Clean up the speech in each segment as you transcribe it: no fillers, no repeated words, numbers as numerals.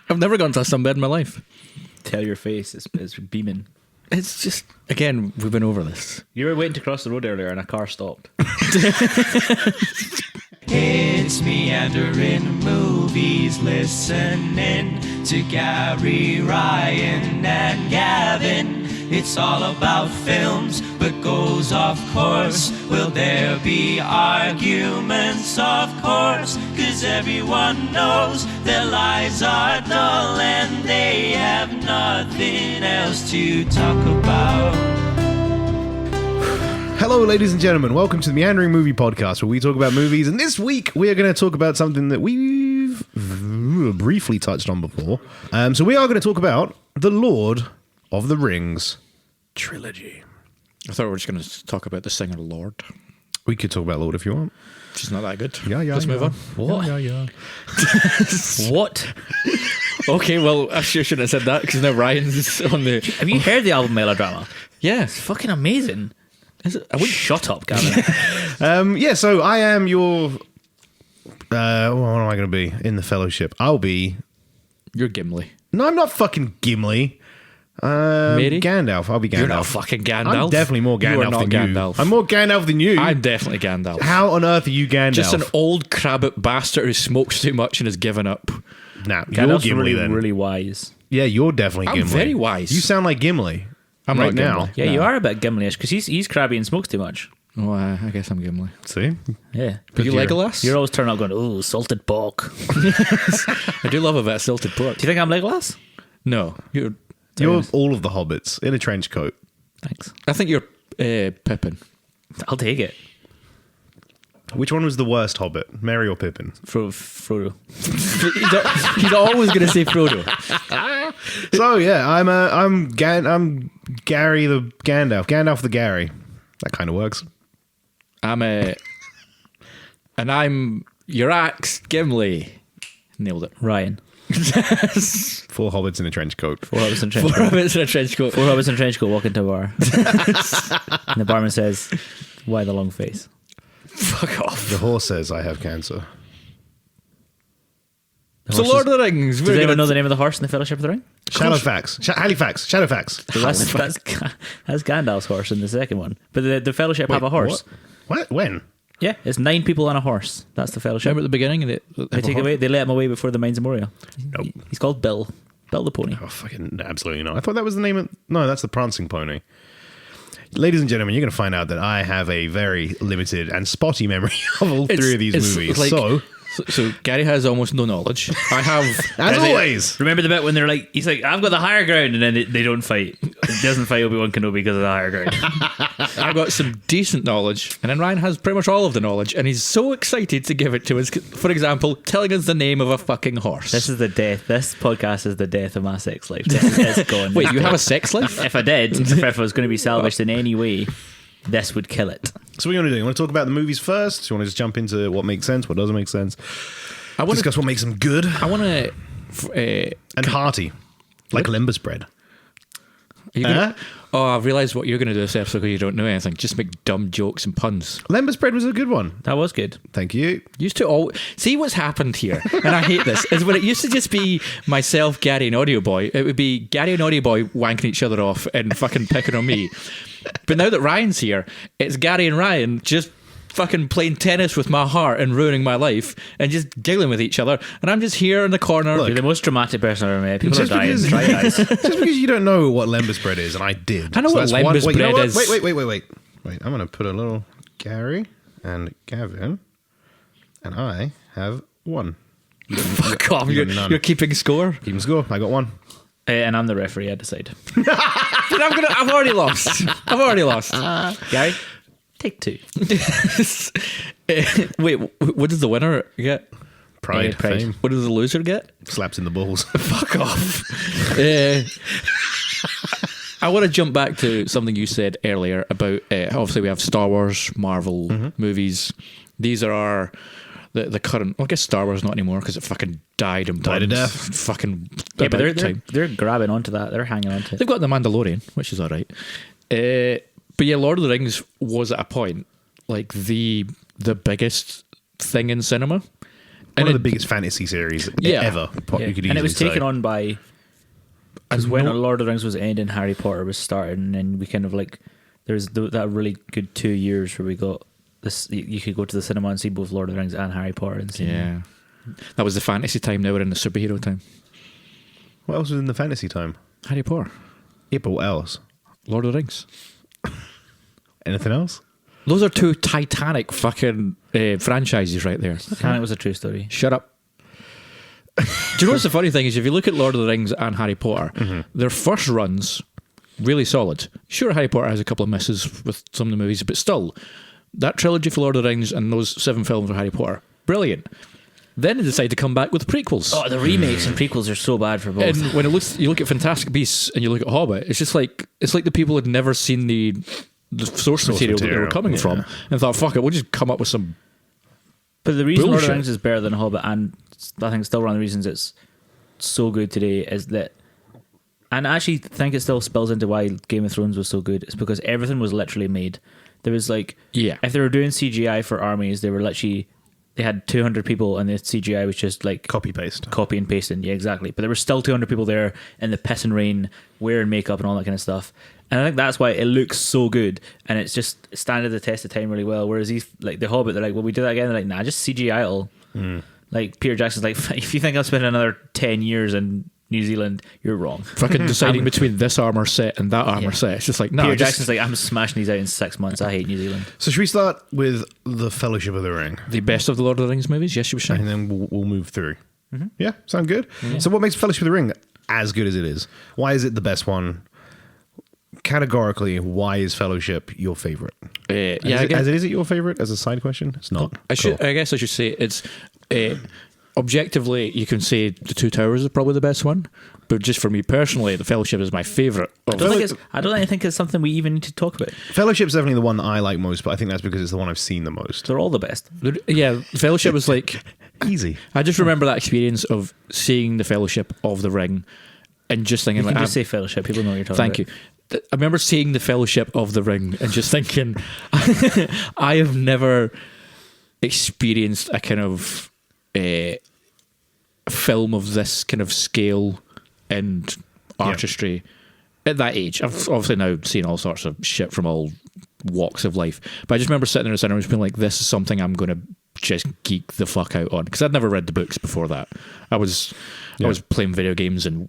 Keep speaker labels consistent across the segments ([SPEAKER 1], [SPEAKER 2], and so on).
[SPEAKER 1] I've never gone to a sunbed in my life.
[SPEAKER 2] Tell your face is beaming.
[SPEAKER 1] It's just, again, we've been over this.
[SPEAKER 2] You were waiting to cross the road earlier and a car stopped.
[SPEAKER 3] It's meandering movies, listening to Gary, Ryan, and Gavin. It's all about films, but goes off course. Will there be arguments? Of course, 'cause everyone knows their lives are dull and they have nothing else to talk about.
[SPEAKER 4] Hello, ladies and gentlemen. Welcome to the Meandering Movie Podcast, where we talk about movies. And this week, we are going to talk about something that we've briefly touched on before. So we are going to talk about The Lord of the Rings trilogy.
[SPEAKER 1] I thought we were just going to talk about the singer Lord.
[SPEAKER 4] We could talk about Lord if you want.
[SPEAKER 1] She's not that good.
[SPEAKER 4] Yeah.
[SPEAKER 1] Let's move on.
[SPEAKER 2] What?
[SPEAKER 4] Yeah.
[SPEAKER 2] What?
[SPEAKER 1] Okay, well, I sure shouldn't have said that because now Ryan's on the...
[SPEAKER 2] Have you heard the album Melodrama?
[SPEAKER 1] Yeah.
[SPEAKER 2] It's fucking amazing.
[SPEAKER 1] Is it?
[SPEAKER 2] Shut up, Gavin.
[SPEAKER 4] So I am your... what am I going to be in the Fellowship? I'll be...
[SPEAKER 1] You're Gimli.
[SPEAKER 4] No, I'm not fucking Gimli.
[SPEAKER 1] Mary?
[SPEAKER 4] Gandalf. I'll be Gandalf.
[SPEAKER 1] You're not fucking Gandalf.
[SPEAKER 4] I'm definitely more
[SPEAKER 1] You are
[SPEAKER 4] Gandalf
[SPEAKER 1] not
[SPEAKER 4] than
[SPEAKER 1] Gandalf.
[SPEAKER 4] you. I'm more Gandalf than you.
[SPEAKER 1] I'm definitely Gandalf.
[SPEAKER 4] How on earth are you Gandalf?
[SPEAKER 1] Just an old crabbit bastard who smokes too much and has given up.
[SPEAKER 4] Nah, you're
[SPEAKER 2] Gandalf's
[SPEAKER 4] Gimli
[SPEAKER 2] really,
[SPEAKER 4] then.
[SPEAKER 2] really wise.
[SPEAKER 4] Yeah, you're definitely
[SPEAKER 1] I'm
[SPEAKER 4] Gimli.
[SPEAKER 1] very wise.
[SPEAKER 4] You sound like Gimli.
[SPEAKER 1] I'm
[SPEAKER 4] right
[SPEAKER 1] not
[SPEAKER 4] now.
[SPEAKER 1] Gimli.
[SPEAKER 2] Yeah,
[SPEAKER 1] No.
[SPEAKER 2] you are a bit Gimli-ish because he's crabby and smokes too much.
[SPEAKER 1] Oh, I guess I'm Gimli.
[SPEAKER 4] See?
[SPEAKER 2] Yeah.
[SPEAKER 1] Are you
[SPEAKER 4] you're-
[SPEAKER 1] Legolas?
[SPEAKER 2] You're always turning up going, ooh, salted pork.
[SPEAKER 1] I do love a bit of salted pork.
[SPEAKER 2] Do you think I'm Legolas?
[SPEAKER 1] No, you're
[SPEAKER 4] all of the hobbits in a trench coat.
[SPEAKER 2] Thanks.
[SPEAKER 1] I think you're Pippin.
[SPEAKER 2] I'll take it.
[SPEAKER 4] Which one was the worst hobbit? Merry or Pippin?
[SPEAKER 2] Frodo.
[SPEAKER 1] He's always going to say Frodo.
[SPEAKER 4] So yeah, I'm Gary the Gandalf the Gary. That kind of works.
[SPEAKER 1] I'm your axe, Gimli. Nailed it.
[SPEAKER 2] Ryan.
[SPEAKER 4] 4 hobbits in a trench coat.
[SPEAKER 2] 4 hobbits in a trench
[SPEAKER 1] Four
[SPEAKER 2] coat.
[SPEAKER 1] rabbits in a trench coat.
[SPEAKER 2] 4 hobbits in a trench coat walk into a bar. And the barman says, why the long face?
[SPEAKER 1] Fuck off.
[SPEAKER 4] The horse says, "I have cancer."
[SPEAKER 1] So Lord of the Rings.
[SPEAKER 2] Does anyone know the name of the horse in the Fellowship of the Ring?
[SPEAKER 4] Shadowfax. Shadowfax.
[SPEAKER 2] So that's Gandalf's horse in the second one. But the Fellowship have a horse.
[SPEAKER 4] What? When?
[SPEAKER 2] Yeah, it's 9 people on a horse. That's the Fellowship.
[SPEAKER 1] Remember at the beginning?
[SPEAKER 2] They take away. They let him away before the Mines of Moria.
[SPEAKER 4] Nope.
[SPEAKER 2] He's called Bill. Bill the pony.
[SPEAKER 4] Oh, fucking absolutely not. I thought that was the name of... No, that's the Prancing Pony. Ladies and gentlemen, you're going to find out that I have a very limited and spotty memory of all 3 of these movies.
[SPEAKER 1] Like,
[SPEAKER 4] so,
[SPEAKER 1] Gary has almost no knowledge. I have...
[SPEAKER 4] as always...
[SPEAKER 2] Remember the bit when they're like, he's like, I've got the higher ground, and then they don't fight. He doesn't fight Obi-Wan Kenobi because of the higher ground.
[SPEAKER 1] I've got some decent knowledge, and then Ryan has pretty much all of the knowledge, and he's so excited to give it to us. For example, telling us the name of a fucking horse.
[SPEAKER 2] This is the death. This podcast is the death of my sex life. It's gone.
[SPEAKER 1] Wait, you have a sex life?
[SPEAKER 2] If I did, if it was going to be salvaged in any way, this would kill it.
[SPEAKER 4] So what you want to do? You want to talk about the movies first? Do you want to just jump into what makes sense, what doesn't make sense?
[SPEAKER 1] I want
[SPEAKER 4] Discuss what makes them good
[SPEAKER 1] I want to...
[SPEAKER 4] and hearty, like Limbus bread.
[SPEAKER 1] Oh, I've realised what you're going to do this episode because you don't know anything. Just make dumb jokes and puns.
[SPEAKER 4] Limbus bread was a good one.
[SPEAKER 2] That was good.
[SPEAKER 4] Thank you.
[SPEAKER 1] Used to all see what's happened here, and I hate this. Is when it used to just be myself, Gary, and Audio Boy. It would be Gary and Audio Boy wanking each other off and fucking picking on me. But now that Ryan's here, it's Gary and Ryan just fucking playing tennis with my heart and ruining my life and just giggling with each other, and I'm just here in the corner.
[SPEAKER 2] You're the most dramatic person I've ever met. People are
[SPEAKER 4] Just
[SPEAKER 2] dying.
[SPEAKER 4] because-
[SPEAKER 2] Try guys.
[SPEAKER 4] Just because you don't know what Limbus bread is, and I did.
[SPEAKER 1] I know what
[SPEAKER 4] that's
[SPEAKER 1] Limbus
[SPEAKER 4] Wait, you know
[SPEAKER 1] bread
[SPEAKER 4] what?
[SPEAKER 1] is.
[SPEAKER 4] Wait. I'm going to put a little Gary and Gavin, and I have 1.
[SPEAKER 1] Fuck off!
[SPEAKER 4] You got none.
[SPEAKER 1] You're keeping score.
[SPEAKER 4] Keep score. I got 1.
[SPEAKER 2] And I'm the referee, I decide.
[SPEAKER 1] But I've already lost.
[SPEAKER 2] Gary, take 2.
[SPEAKER 1] Wait, what does the winner get?
[SPEAKER 4] Pride.
[SPEAKER 2] Pride.
[SPEAKER 4] Fame.
[SPEAKER 1] What does the loser get?
[SPEAKER 4] Slaps in the balls.
[SPEAKER 1] Fuck off. I want to jump back to something you said earlier about obviously we have Star Wars, Marvel movies. These are the current. Well, I guess Star Wars not anymore because it fucking died and
[SPEAKER 4] Died to
[SPEAKER 1] burned.
[SPEAKER 4] death.
[SPEAKER 1] Fucking
[SPEAKER 2] Yeah, but
[SPEAKER 1] about time.
[SPEAKER 2] they're grabbing onto that. They're hanging onto it.
[SPEAKER 1] They've got the Mandalorian, which is all right. But yeah, Lord of the Rings was at a point like the biggest thing in cinema.
[SPEAKER 4] one of the biggest fantasy series ever. You could
[SPEAKER 2] and it was
[SPEAKER 4] easily
[SPEAKER 2] taken
[SPEAKER 4] say.
[SPEAKER 2] on by, as when Lord of the Rings was ending, Harry Potter was starting, and then we kind of like there's that really good 2 years where we got this. You could go to the cinema and see both Lord of the Rings and Harry Potter. And
[SPEAKER 1] Yeah. That was the fantasy time. Now we're in the superhero time.
[SPEAKER 4] What else was in the fantasy time?
[SPEAKER 1] Harry Potter,
[SPEAKER 4] Yeah, but what else?
[SPEAKER 1] Lord of the Rings.
[SPEAKER 4] Anything else?
[SPEAKER 1] Those are 2 titanic fucking franchises right there.
[SPEAKER 2] It was a true story.
[SPEAKER 1] Shut up. Do you know what's the funny thing is if you look at Lord of the Rings and Harry Potter, their first runs, really solid. Sure, Harry Potter has a couple of misses with some of the movies, but still, that trilogy for Lord of the Rings and those 7 films for Harry Potter, brilliant. Then they decide to come back with prequels.
[SPEAKER 2] Oh, the remakes and prequels are so bad for both.
[SPEAKER 1] And when you look at Fantastic Beasts and you look at Hobbit, it's just like the people had never seen the source material that they were coming from and thought, fuck it, we'll just come up with some.
[SPEAKER 2] But the reason Lord of
[SPEAKER 1] bullshit.
[SPEAKER 2] the Rings is better than Hobbit, and I think still one of the reasons it's so good today, is that, and I actually think it still spills into why Game of Thrones was so good, is because everything was literally made. There was like, if they were doing CGI for armies, they had 200 people and the CGI was just like
[SPEAKER 4] Copy
[SPEAKER 2] and pasting. Yeah, exactly. But there were still 200 people there in the piss and rain wearing makeup and all that kind of stuff. And I think that's why it looks so good, and it's just standing the test of time really well. Whereas these, like the Hobbit, they're like, well, we do that again. They're like, nah, just CGI it all. Like Peter Jackson's like, if you think I'll spend another 10 years in New Zealand, you're wrong.
[SPEAKER 1] Fucking deciding between this armor set and that armor set. It's just like, no.
[SPEAKER 2] Peter Jackson's like, I'm smashing these out in 6 months. I hate New Zealand.
[SPEAKER 4] So should we start with The Fellowship of the Ring?
[SPEAKER 1] The best of the Lord of the Rings movies? Yes, you were saying.
[SPEAKER 4] And then we'll move through. Yeah, sound good? So what makes Fellowship of the Ring as good as it is? Why is it the best one? Categorically, why is Fellowship your favorite? Is it your favorite as a side question? It's not.
[SPEAKER 1] I guess I should say it's objectively, you can say the Two Towers is probably the best one, but just for me personally, the Fellowship is my favorite.
[SPEAKER 2] I don't think it's something we even need to talk about.
[SPEAKER 4] Fellowship's definitely the one that I like most, but I think that's because it's the one I've seen the most.
[SPEAKER 2] They're all the best.
[SPEAKER 1] Yeah, Fellowship was like
[SPEAKER 4] easy.
[SPEAKER 1] I just remember that experience of seeing the Fellowship of the Ring and just thinking,
[SPEAKER 2] you can just say Fellowship. People know what you're talking about.
[SPEAKER 1] Thank you. I remember seeing the Fellowship of the Ring and just thinking, I have never experienced a kind of film of this kind of scale and artistry at that age. I've obviously now seen all sorts of shit from all walks of life, but I just remember sitting there in the cinema and just being like, this is something I'm going to just geek the fuck out on, because I'd never read the books before that. I was playing video games and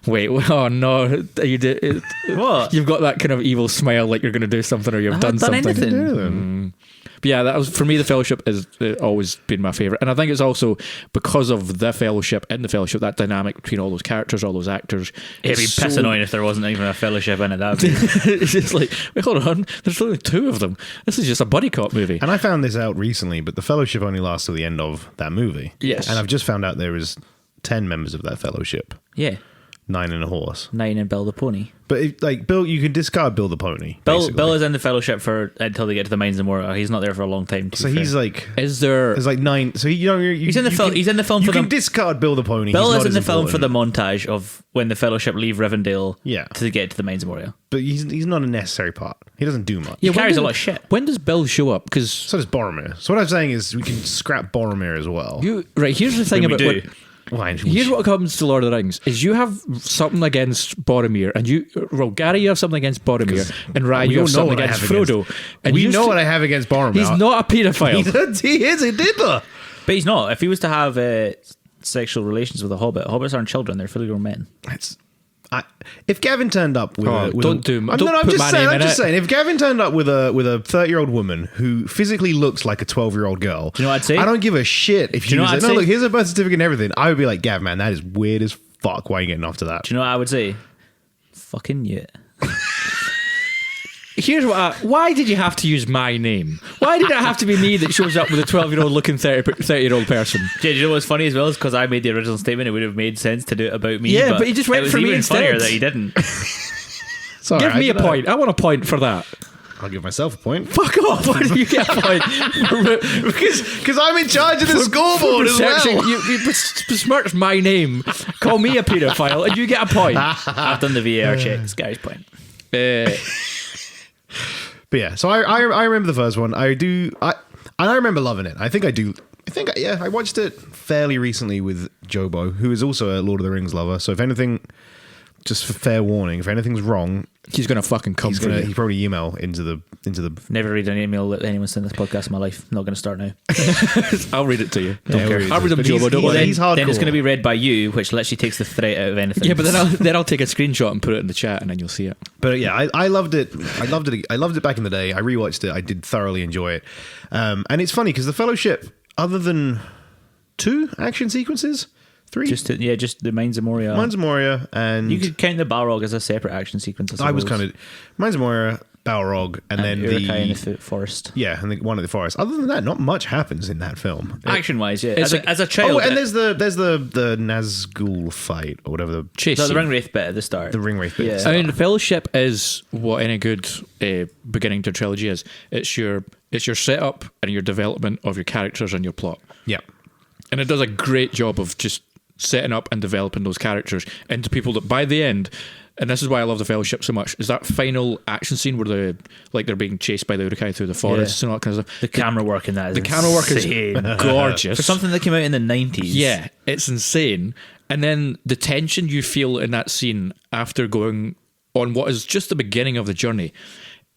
[SPEAKER 1] wait, oh no, you did
[SPEAKER 2] what?
[SPEAKER 1] You've got that kind of evil smile like you're going to do something or you've done something.
[SPEAKER 2] Anything.
[SPEAKER 1] But yeah, that was, for me, the Fellowship has always been my favourite, and I think it's also because of the Fellowship, that dynamic between all those characters, all those actors.
[SPEAKER 2] It'd be piss annoying if there wasn't even a Fellowship in it. That'd be
[SPEAKER 1] it's just like, wait, hold on, there's only 2 of them. This is just a buddy cop movie.
[SPEAKER 4] And I found this out recently, but the Fellowship only lasts till the end of that movie.
[SPEAKER 1] Yes.
[SPEAKER 4] And I've just found out there is 10 members of that Fellowship.
[SPEAKER 2] yeah.
[SPEAKER 4] 9 and a horse.
[SPEAKER 2] 9 and Bill the Pony.
[SPEAKER 4] But Bill, you can discard Bill the Pony.
[SPEAKER 2] Bill is in the Fellowship until they get to the Mines of Moria. He's not there for a long time.
[SPEAKER 4] So he's like,
[SPEAKER 1] is there?
[SPEAKER 4] There's like 9. So
[SPEAKER 2] he's in the film. He's in the film for
[SPEAKER 4] you can discard Bill the Pony.
[SPEAKER 2] Bill
[SPEAKER 4] he's
[SPEAKER 2] is
[SPEAKER 4] not
[SPEAKER 2] in the
[SPEAKER 4] as
[SPEAKER 2] film for the
[SPEAKER 4] important.
[SPEAKER 2] montage of when the Fellowship leave Rivendell.
[SPEAKER 4] Yeah.
[SPEAKER 2] To get to the Mines of Moria.
[SPEAKER 4] But he's not a necessary part. He doesn't do much.
[SPEAKER 2] He carries a lot of shit.
[SPEAKER 1] When does Bill show up? Because
[SPEAKER 4] So does Boromir. So what I'm saying is we can scrap Boromir as well.
[SPEAKER 1] here's the thing
[SPEAKER 2] We
[SPEAKER 1] about
[SPEAKER 2] do.
[SPEAKER 1] here's what comes to Lord of the Rings is you have something against Boromir, and Gary, you have something against Boromir, and Ryan, you have something against Frodo. And
[SPEAKER 4] we know what I have against Boromir.
[SPEAKER 1] He's not a paedophile.
[SPEAKER 4] He is a diddler.
[SPEAKER 2] But he's not. If he was to have sexual relations with a hobbit, hobbits aren't children; they're fully grown men.
[SPEAKER 4] If Gavin turned up with
[SPEAKER 1] I'm
[SPEAKER 4] just saying, if Gavin turned up with a 30-year-old woman who physically looks like a 12-year-old girl,
[SPEAKER 2] do you know what I'd say?
[SPEAKER 4] I don't give a shit if you
[SPEAKER 2] know
[SPEAKER 4] was
[SPEAKER 2] what
[SPEAKER 4] like,
[SPEAKER 2] I'd
[SPEAKER 4] no,
[SPEAKER 2] say?
[SPEAKER 4] look, here's a birth certificate and everything. I would be like, Gav, man, that is weird as fuck. Why are you getting after that?
[SPEAKER 2] Do you know what I would say? Fucking yeah.
[SPEAKER 1] Here's why did you have to use my name? Why did it have to be me that shows up with a 12-year-old looking 30-year-old person?
[SPEAKER 2] Do you know what's funny as well is because I made the original statement, it would have made sense to do it about me.
[SPEAKER 1] Yeah, but he just went for me
[SPEAKER 2] even
[SPEAKER 1] instead.
[SPEAKER 2] funnier that he didn't.
[SPEAKER 4] Sorry,
[SPEAKER 1] Give me a point. I want a point for that.
[SPEAKER 4] I'll give myself a point.
[SPEAKER 1] Fuck off! Why do you get a point?
[SPEAKER 4] Because I'm in charge of the scoreboard as well.
[SPEAKER 1] You besmirch my name, call me a paedophile, and you get a point.
[SPEAKER 2] I've done the VAR check. It's Gary's point.
[SPEAKER 4] But yeah, so I remember the first one. I remember loving it. I think I do. I think, yeah, I watched it fairly recently with Jobo, who is also a Lord of the Rings lover. So if anything, just for fair warning, if anything's wrong,
[SPEAKER 1] He's gonna fucking come for you.
[SPEAKER 4] he's probably email into the.
[SPEAKER 2] Never read an email that anyone sent this podcast in my life. Not going to start now.
[SPEAKER 1] I'll read it to you.
[SPEAKER 4] Yeah,
[SPEAKER 1] Don't care.
[SPEAKER 4] we'll
[SPEAKER 1] I'll read them,
[SPEAKER 4] but
[SPEAKER 1] Joe. Don't worry.
[SPEAKER 4] he's hardcore.
[SPEAKER 2] Then it's going to be read by you, which literally takes the threat out of anything.
[SPEAKER 1] Yeah, but then I'll take a screenshot and put it in the chat, and then you'll see it.
[SPEAKER 4] But yeah, I loved it. I loved it back in the day. I rewatched it. I did thoroughly enjoy it. And it's funny because The Fellowship, other than 2 action sequences, 3,
[SPEAKER 2] just the Mines of Moria.
[SPEAKER 4] Mines of Moria, and
[SPEAKER 2] You could count the Balrog as a separate action sequence.
[SPEAKER 4] I was kind of Mines of Moria, Balrog, and then
[SPEAKER 2] Uruk-hai in the forest.
[SPEAKER 4] Yeah, and the one in the forest. Other than that, not much happens in that film.
[SPEAKER 2] Action wise, yeah.
[SPEAKER 1] It's
[SPEAKER 2] As a child,
[SPEAKER 4] and there's the Nazgul fight or whatever.
[SPEAKER 1] Chase
[SPEAKER 2] the
[SPEAKER 1] scene.
[SPEAKER 2] Ringwraith bit at the start.
[SPEAKER 4] The Ringwraith bit.
[SPEAKER 2] Yeah.
[SPEAKER 1] I mean, the Fellowship is what any good beginning to a trilogy is. It's your setup and your development of your characters and your plot.
[SPEAKER 4] Yeah.
[SPEAKER 1] And it does a great job of just setting up and developing those characters into people that by the end, and this is why I love The Fellowship so much, is that final action scene where they're being chased by the Uruk-hai through the forests and all that kind of stuff.
[SPEAKER 2] The camera work in that is
[SPEAKER 1] The camera work is gorgeous.
[SPEAKER 2] For something that came out in the 90s.
[SPEAKER 1] Yeah, it's insane. And then the tension you feel in that scene after going on what is just the beginning of the journey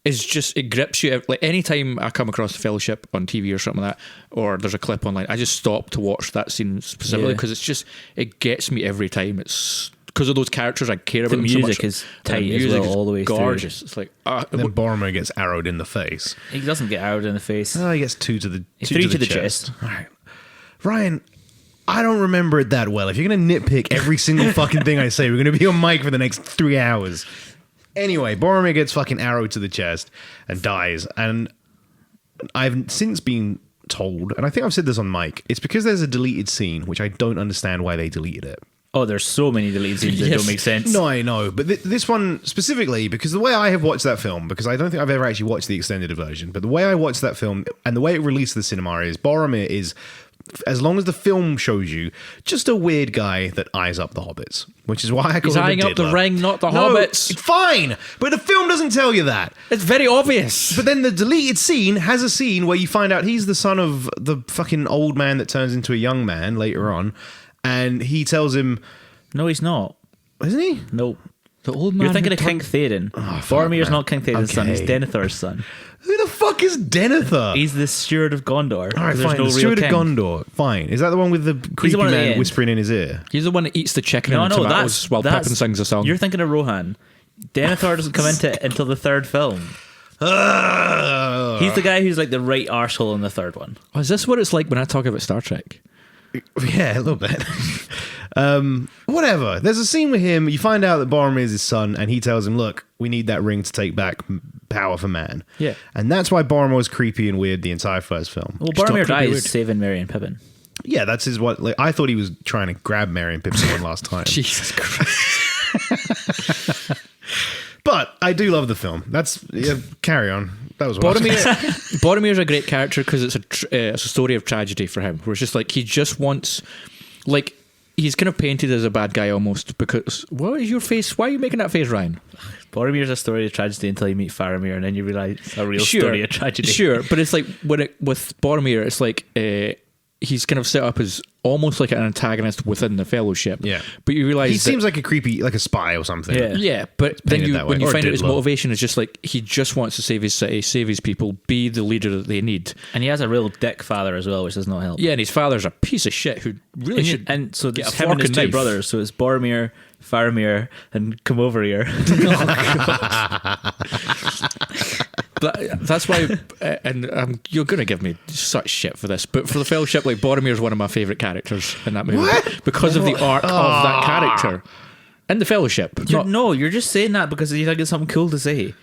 [SPEAKER 1] is just, it grips you. Like anytime I come across The Fellowship on TV or something like that, or there's a clip online, I just stop to watch that scene specifically because it gets me every time. It's because of those characters I care about.
[SPEAKER 2] The
[SPEAKER 1] them so much.
[SPEAKER 2] music is tight
[SPEAKER 1] The
[SPEAKER 2] as
[SPEAKER 1] music
[SPEAKER 2] well,
[SPEAKER 1] is
[SPEAKER 2] all the way
[SPEAKER 1] gorgeous. It's like
[SPEAKER 4] And then Boromir gets arrowed in the face.
[SPEAKER 2] He doesn't get arrowed in the face.
[SPEAKER 4] Oh, he gets 2 to the
[SPEAKER 2] 3 to the
[SPEAKER 4] chest.
[SPEAKER 2] chest.
[SPEAKER 4] All right. Ryan, I don't remember it that well. If you're going to nitpick every single fucking thing I say, we're going to be on mic for the next 3 hours. Anyway, Boromir gets fucking arrowed to the chest and dies. And I've since been told, and I think I've said this on mic, it's because there's a deleted scene, which I don't understand why they deleted it.
[SPEAKER 2] Oh, there's so many deleted scenes that
[SPEAKER 1] Yes.
[SPEAKER 2] don't make sense.
[SPEAKER 4] No, I know, but this one specifically, because the way I have watched that film, because I don't think I've ever actually watched the extended version, but the way I watched that film and the way it released to the cinema is Boromir is, as long as the film shows you, just a weird guy that eyes up the hobbits, which is why I call
[SPEAKER 1] he's
[SPEAKER 4] him a
[SPEAKER 1] eyeing up the
[SPEAKER 4] diddler.
[SPEAKER 1] ring, not the
[SPEAKER 4] No,
[SPEAKER 1] hobbits.
[SPEAKER 4] Fine, but the film doesn't tell you that.
[SPEAKER 1] It's very obvious.
[SPEAKER 4] But then the deleted scene has a scene where you find out he's the son of the fucking old man that turns into a young man later on, and he tells him,
[SPEAKER 2] No, he's not.
[SPEAKER 4] isn't he?
[SPEAKER 2] Nope.
[SPEAKER 1] The old man
[SPEAKER 2] You're thinking
[SPEAKER 1] who
[SPEAKER 2] of King Theoden. Boromir's
[SPEAKER 4] man.
[SPEAKER 2] not King Theoden's son. He's
[SPEAKER 4] Okay.
[SPEAKER 2] Denethor's son.
[SPEAKER 4] Who the fuck is Denethor?
[SPEAKER 2] He's the steward of Gondor.
[SPEAKER 4] All right,
[SPEAKER 2] There's
[SPEAKER 4] fine.
[SPEAKER 2] no
[SPEAKER 4] The
[SPEAKER 2] real
[SPEAKER 4] Steward of
[SPEAKER 2] king.
[SPEAKER 4] Gondor. Fine. Is that the one with the creepy
[SPEAKER 2] one at the
[SPEAKER 4] man
[SPEAKER 2] end.
[SPEAKER 4] whispering in his ear?
[SPEAKER 1] He's the one that eats the chicken
[SPEAKER 2] No,
[SPEAKER 1] and
[SPEAKER 2] no,
[SPEAKER 1] tomatoes while Pippin sings a song.
[SPEAKER 2] You're thinking of Rohan. Denethor doesn't come into it until the third film. He's the guy who's like the right arsehole in the third one.
[SPEAKER 1] Oh, is this what it's like when I talk about Star Trek?
[SPEAKER 4] Yeah, a little bit. Whatever. There's a scene with him. You find out that Boromir is his son, and he tells him, "Look, we need that ring to take back power for man."
[SPEAKER 2] Yeah.
[SPEAKER 4] and that's why Boromir was creepy and weird the entire first film.
[SPEAKER 2] Well,
[SPEAKER 1] Stop
[SPEAKER 2] Boromir
[SPEAKER 1] creepy
[SPEAKER 2] dies
[SPEAKER 1] weird.
[SPEAKER 2] saving Merry and Pippin.
[SPEAKER 4] Yeah, that's his what. Like, I thought he was trying to grab Merry and Pippin one last time.
[SPEAKER 1] Jesus Christ.
[SPEAKER 4] But I do love the film. That's carry on. That was what I was
[SPEAKER 1] Boromir, Boromir's a great character because it's a story of tragedy for him. Where it's just like he just wants, like, he's kind of painted as a bad guy almost. Because what is your face? Why are you making that face, Ryan?
[SPEAKER 2] Boromir's a story of tragedy until you meet Faramir, and then you realise it's a real story of tragedy.
[SPEAKER 1] Sure, but it's like with Boromir, it's like he's kind of set up as almost like an antagonist within the Fellowship.
[SPEAKER 4] Yeah.
[SPEAKER 1] but you realise
[SPEAKER 4] He seems like a creepy, like a spy or something.
[SPEAKER 2] Yeah.
[SPEAKER 1] Yeah, but then
[SPEAKER 4] Painted that way.
[SPEAKER 1] when you
[SPEAKER 4] Or
[SPEAKER 1] find out his
[SPEAKER 4] diddler.
[SPEAKER 1] motivation is just like he just wants to save his city, save his people, be the leader that they need.
[SPEAKER 2] And he has a real dick father as well, which does not help.
[SPEAKER 1] Yeah, and his father's a piece of shit who really should.
[SPEAKER 2] And so
[SPEAKER 1] get
[SPEAKER 2] it's
[SPEAKER 1] a
[SPEAKER 2] him and his
[SPEAKER 1] fork
[SPEAKER 2] two
[SPEAKER 1] and knife.
[SPEAKER 2] brothers. So it's Boromir, Faramir, and come over here.
[SPEAKER 1] But that's why, and you're going to give me such shit for this, but for the Fellowship, like Boromir is one of my favourite characters in that movie
[SPEAKER 4] What?
[SPEAKER 1] because of the arc of that character in the Fellowship.
[SPEAKER 2] No, you're just saying that because you think it's something cool to say.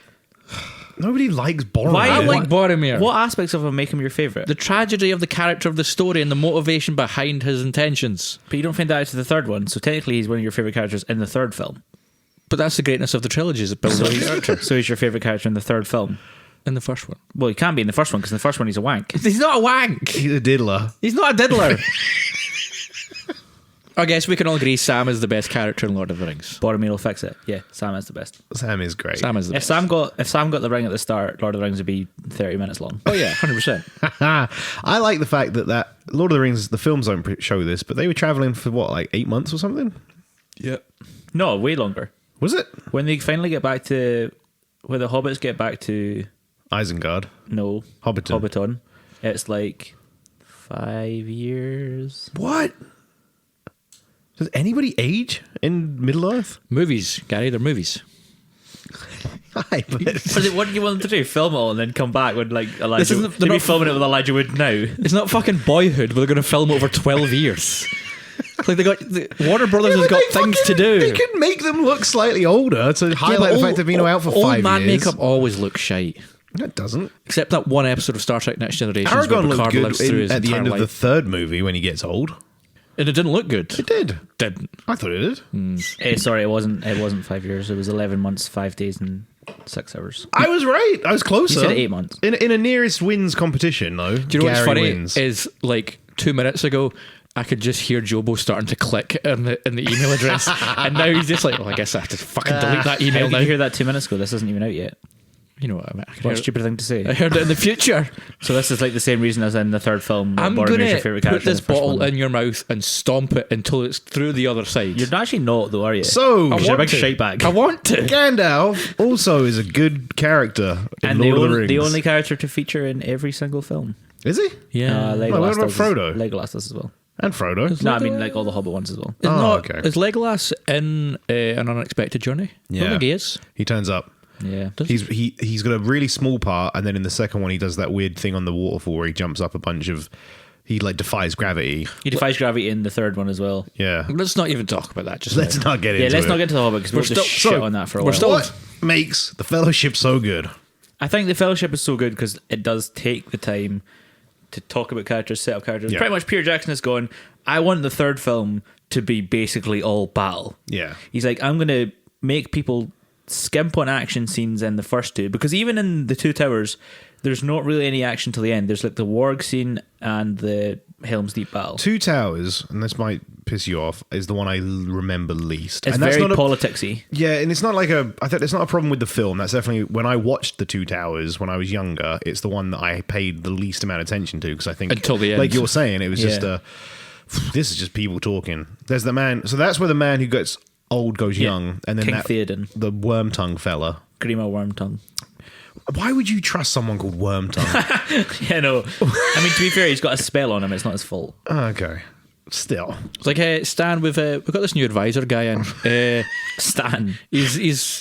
[SPEAKER 4] Nobody likes Boromir.
[SPEAKER 2] Why?
[SPEAKER 1] I like Boromir.
[SPEAKER 2] What aspects of him make him your favourite?
[SPEAKER 1] The tragedy of the character of the story and the motivation behind his intentions.
[SPEAKER 2] But you don't find that out to the third one, so technically he's one of your favourite characters in the third film.
[SPEAKER 1] But that's the greatness of the trilogy, is it builds up his character.
[SPEAKER 2] So he's your favourite character in the third film.
[SPEAKER 1] In the first one.
[SPEAKER 2] Well, he can't be in the first one because in the first one he's a wank.
[SPEAKER 1] He's not a wank.
[SPEAKER 4] He's a diddler.
[SPEAKER 1] He's not a diddler. I guess we can all agree Sam is the best character in Lord of the Rings.
[SPEAKER 2] Boromir will fix it. Yeah, Sam is the best.
[SPEAKER 4] Sam is great.
[SPEAKER 1] Sam is the
[SPEAKER 2] If
[SPEAKER 1] best.
[SPEAKER 2] Sam got the ring at the start, Lord of the Rings would be 30 minutes long.
[SPEAKER 1] Oh yeah, 100%.
[SPEAKER 4] I like the fact that Lord of the Rings, the films don't show this, but they were traveling for what, like 8 months or something?
[SPEAKER 1] Yep.
[SPEAKER 2] No, way longer.
[SPEAKER 4] Was it?
[SPEAKER 2] When they finally get back to, when the hobbits get back to,
[SPEAKER 4] Isengard.
[SPEAKER 2] no,
[SPEAKER 4] Hobbiton.
[SPEAKER 2] it's like 5 years.
[SPEAKER 4] What? Does anybody age in Middle Earth?
[SPEAKER 1] Movies, Gary, they're movies.
[SPEAKER 4] Hi, but
[SPEAKER 2] What do you want them to do? Film it all and then come back with like Elijah?
[SPEAKER 1] This isn't-
[SPEAKER 2] They'd
[SPEAKER 1] they're
[SPEAKER 2] be
[SPEAKER 1] not-
[SPEAKER 2] filming it with Elijah Wood now.
[SPEAKER 1] It's not fucking Boyhood, where they're going to film it over 12 years. Like Warner Brothers has got things to do.
[SPEAKER 4] They could make them look slightly older to highlight the fact they've been out for 5
[SPEAKER 1] Old man
[SPEAKER 4] years.
[SPEAKER 1] makeup always looks shite.
[SPEAKER 4] It doesn't.
[SPEAKER 1] Except that one episode of Star Trek Next Generation where
[SPEAKER 4] Aragorn looked
[SPEAKER 1] Picard
[SPEAKER 4] good
[SPEAKER 1] lives through his
[SPEAKER 4] at the
[SPEAKER 1] entire
[SPEAKER 4] end of the
[SPEAKER 1] life.
[SPEAKER 4] third movie when he gets old.
[SPEAKER 1] And it didn't look good.
[SPEAKER 4] It did.
[SPEAKER 1] Didn't.
[SPEAKER 4] I thought it did.
[SPEAKER 2] Sorry, it wasn't 5 years. It was 11 months, 5 days, and 6 hours.
[SPEAKER 4] I was right. I was closer.
[SPEAKER 2] You said 8 months.
[SPEAKER 4] In a nearest wins competition, though.
[SPEAKER 1] Do you know what's
[SPEAKER 4] Gary
[SPEAKER 1] funny?
[SPEAKER 4] wins.
[SPEAKER 1] Is like 2 minutes ago, I could just hear Jobo starting to click in the email address, and now he's just like, "Well, I guess I have to fucking delete that
[SPEAKER 2] How
[SPEAKER 1] email
[SPEAKER 2] did
[SPEAKER 1] now."
[SPEAKER 2] you hear that 2 minutes ago? This isn't even out yet.
[SPEAKER 1] You know what I mean? I can
[SPEAKER 2] What a
[SPEAKER 1] hear-
[SPEAKER 2] stupid thing to
[SPEAKER 1] I
[SPEAKER 2] say.
[SPEAKER 1] heard it in the future.
[SPEAKER 2] So this is like the same reason as in the third film. that
[SPEAKER 1] I'm
[SPEAKER 2] Boromir's
[SPEAKER 1] gonna
[SPEAKER 2] your favorite
[SPEAKER 1] put
[SPEAKER 2] character in
[SPEAKER 1] this
[SPEAKER 2] the first
[SPEAKER 1] bottle
[SPEAKER 2] one.
[SPEAKER 1] in your mouth and stomp it until it's through the other side.
[SPEAKER 2] You're actually not, though, are you?
[SPEAKER 4] So,
[SPEAKER 2] you're a
[SPEAKER 1] want
[SPEAKER 2] big
[SPEAKER 1] to.
[SPEAKER 2] shite bag.
[SPEAKER 1] I want to.
[SPEAKER 4] Gandalf also is a good character in
[SPEAKER 2] And
[SPEAKER 4] Lord of the Rings.
[SPEAKER 2] the only character to feature in every single film.
[SPEAKER 4] Is he?
[SPEAKER 1] Yeah.
[SPEAKER 2] Legolas
[SPEAKER 4] what about
[SPEAKER 2] does
[SPEAKER 4] Frodo?
[SPEAKER 2] Legolas does as well.
[SPEAKER 4] And Frodo.
[SPEAKER 2] No, I mean like all the Hobbit ones as well.
[SPEAKER 1] Is,
[SPEAKER 4] Oh,
[SPEAKER 1] not,
[SPEAKER 4] okay.
[SPEAKER 1] is Legolas in An Unexpected Journey? I
[SPEAKER 4] Yeah.
[SPEAKER 1] don't think he is.
[SPEAKER 4] He turns up.
[SPEAKER 2] Yeah.
[SPEAKER 4] He's got a really small part, and then in the second one, he does that weird thing on the waterfall where he jumps up a bunch of. He like defies gravity.
[SPEAKER 2] He defies gravity in the third one as well.
[SPEAKER 4] Yeah.
[SPEAKER 1] Let's not even talk about that. Just
[SPEAKER 4] Let's not get into
[SPEAKER 2] Yeah,
[SPEAKER 4] it.
[SPEAKER 2] let's not get to the Hobbit because we'll
[SPEAKER 1] still-
[SPEAKER 2] just shit
[SPEAKER 1] so-
[SPEAKER 2] on that for a
[SPEAKER 1] we're
[SPEAKER 2] while.
[SPEAKER 1] still-
[SPEAKER 4] What makes the Fellowship so good?
[SPEAKER 2] I think the Fellowship is so good because it does take the time to talk about characters, set up characters.
[SPEAKER 4] Yeah.
[SPEAKER 2] Pretty much Peter Jackson is going, I want the third film to be basically all battle.
[SPEAKER 4] Yeah.
[SPEAKER 2] He's like, I'm going to make people skimp on action scenes in the first two because even in the Two Towers, there's not really any action till the end. There's like the warg scene and the Helm's Deep battle.
[SPEAKER 4] Two Towers, and this might piss you off, is the one I remember least.
[SPEAKER 2] It's
[SPEAKER 4] and that's
[SPEAKER 2] very
[SPEAKER 4] not a,
[SPEAKER 2] politicsy.
[SPEAKER 4] yeah, and it's not like a. I think it's not a problem with the film. That's definitely when I watched the Two Towers when I was younger. It's the one that I paid the least amount of attention to because I think
[SPEAKER 1] Until the end.
[SPEAKER 4] like you're saying, it was just
[SPEAKER 2] Yeah.
[SPEAKER 4] this is just people talking. There's the man. So that's where the man who gets old goes
[SPEAKER 2] Yeah.
[SPEAKER 4] young, and then
[SPEAKER 2] King
[SPEAKER 4] that,
[SPEAKER 2] Theoden.
[SPEAKER 4] the worm tongue fella.
[SPEAKER 2] Grima Wormtongue.
[SPEAKER 4] Why would you trust someone called worm tongue?
[SPEAKER 2] Yeah, no. I mean, to be fair, he's got a spell on him. It's not his fault.
[SPEAKER 4] Okay, still.
[SPEAKER 1] It's like, hey, Stan, we've got this new advisor guy in.
[SPEAKER 2] Stan.
[SPEAKER 1] He's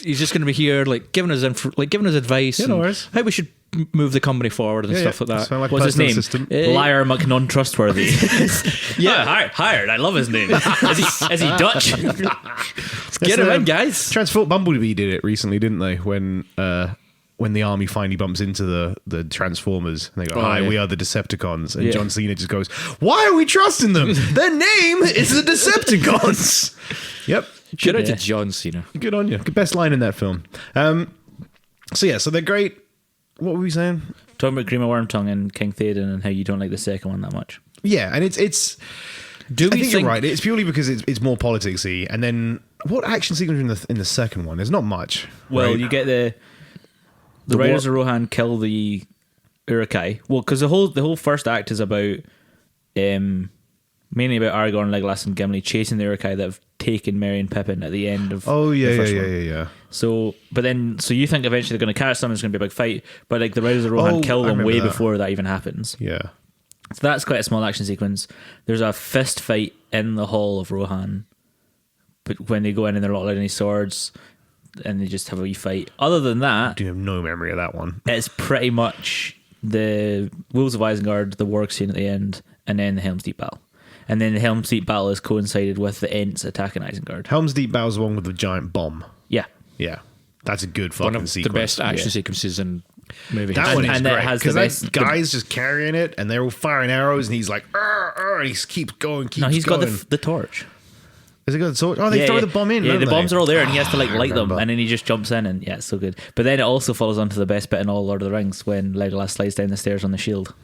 [SPEAKER 1] just going to be here, like giving us giving us advice.
[SPEAKER 4] Yeah, no
[SPEAKER 1] and
[SPEAKER 4] worries.
[SPEAKER 1] how we should move the company forward and
[SPEAKER 4] Yeah,
[SPEAKER 1] stuff
[SPEAKER 4] yeah.
[SPEAKER 1] like that.
[SPEAKER 4] Sound like a
[SPEAKER 2] What's his
[SPEAKER 4] personal
[SPEAKER 2] name?
[SPEAKER 4] assistant.
[SPEAKER 2] Liar McNuntrustworthy. Yeah, hired. I love his name. Is he Dutch?
[SPEAKER 1] Get him in, guys.
[SPEAKER 4] Transport Bumblebee did it recently, didn't they? When the army finally bumps into the Transformers and they go, "Hi,
[SPEAKER 1] yeah.
[SPEAKER 4] we are the Decepticons," and
[SPEAKER 2] Yeah.
[SPEAKER 4] John Cena just goes, "Why are we trusting them? Their name is the Decepticons." Yep,
[SPEAKER 1] Shout out to
[SPEAKER 2] Yeah.
[SPEAKER 1] John Cena.
[SPEAKER 4] good on you. Good best line in that film. So they're great. What were we saying?
[SPEAKER 2] Talking about Grima Wormtongue and King Theoden and how you don't like the second one that much.
[SPEAKER 4] Yeah, and it's.
[SPEAKER 1] Do
[SPEAKER 4] I
[SPEAKER 1] we
[SPEAKER 4] think
[SPEAKER 1] think
[SPEAKER 4] you're right. It's purely because it's more politicsy. And then what action sequence in the second one? There's not much.
[SPEAKER 2] Well,
[SPEAKER 4] right?
[SPEAKER 2] you get the
[SPEAKER 4] The
[SPEAKER 2] Riders of Rohan kill the Uruk-hai. Well, because the whole first act is about mainly about Aragorn, Legolas, and Gimli chasing the Uruk-hai that have taken Merry and Pippin at the end of
[SPEAKER 4] Oh yeah,
[SPEAKER 2] the
[SPEAKER 4] yeah,
[SPEAKER 2] first
[SPEAKER 4] yeah,
[SPEAKER 2] one.
[SPEAKER 4] yeah.
[SPEAKER 2] So you think eventually they're going to catch them, it's going to be a big fight, but like the Riders of Rohan
[SPEAKER 4] Oh,
[SPEAKER 2] kill
[SPEAKER 4] I
[SPEAKER 2] them
[SPEAKER 4] remember
[SPEAKER 2] way
[SPEAKER 4] that.
[SPEAKER 2] before that even happens.
[SPEAKER 4] Yeah.
[SPEAKER 2] So that's quite a small action sequence. There's a fist fight in the Hall of Rohan, but when they go in and they're not allowed any swords, and they just have a wee fight. Other than that,
[SPEAKER 4] I do have no memory of that one.
[SPEAKER 2] it's pretty much the Wolves of Isengard, the warg scene at the end, and then the Helm's Deep battle. And then the Helm's Deep battle is coincided with the Ents attacking Isengard.
[SPEAKER 4] Helm's Deep Battle's the one with the giant bomb.
[SPEAKER 2] Yeah.
[SPEAKER 4] Yeah, that's a good fucking
[SPEAKER 1] one of
[SPEAKER 4] sequence.
[SPEAKER 1] the best action
[SPEAKER 2] Yeah.
[SPEAKER 1] sequences in movies?
[SPEAKER 4] That one is
[SPEAKER 2] and it
[SPEAKER 4] great
[SPEAKER 2] has the
[SPEAKER 4] because
[SPEAKER 2] best-
[SPEAKER 4] that guy's just carrying it, and they're all firing arrows, and he's like, and he keeps going.
[SPEAKER 2] No, he's got
[SPEAKER 4] going.
[SPEAKER 2] the torch.
[SPEAKER 4] Has he got the sword? Oh, they throw the bomb in.
[SPEAKER 2] Yeah,
[SPEAKER 4] don't
[SPEAKER 2] the
[SPEAKER 4] they?
[SPEAKER 2] bombs are all there, and he has to like
[SPEAKER 4] I
[SPEAKER 2] light them,
[SPEAKER 4] remember.
[SPEAKER 2] and then he just jumps in, and yeah, it's so good. But then it also follows on to the best bit in all Lord of the Rings when Legolas slides down the stairs on the shield.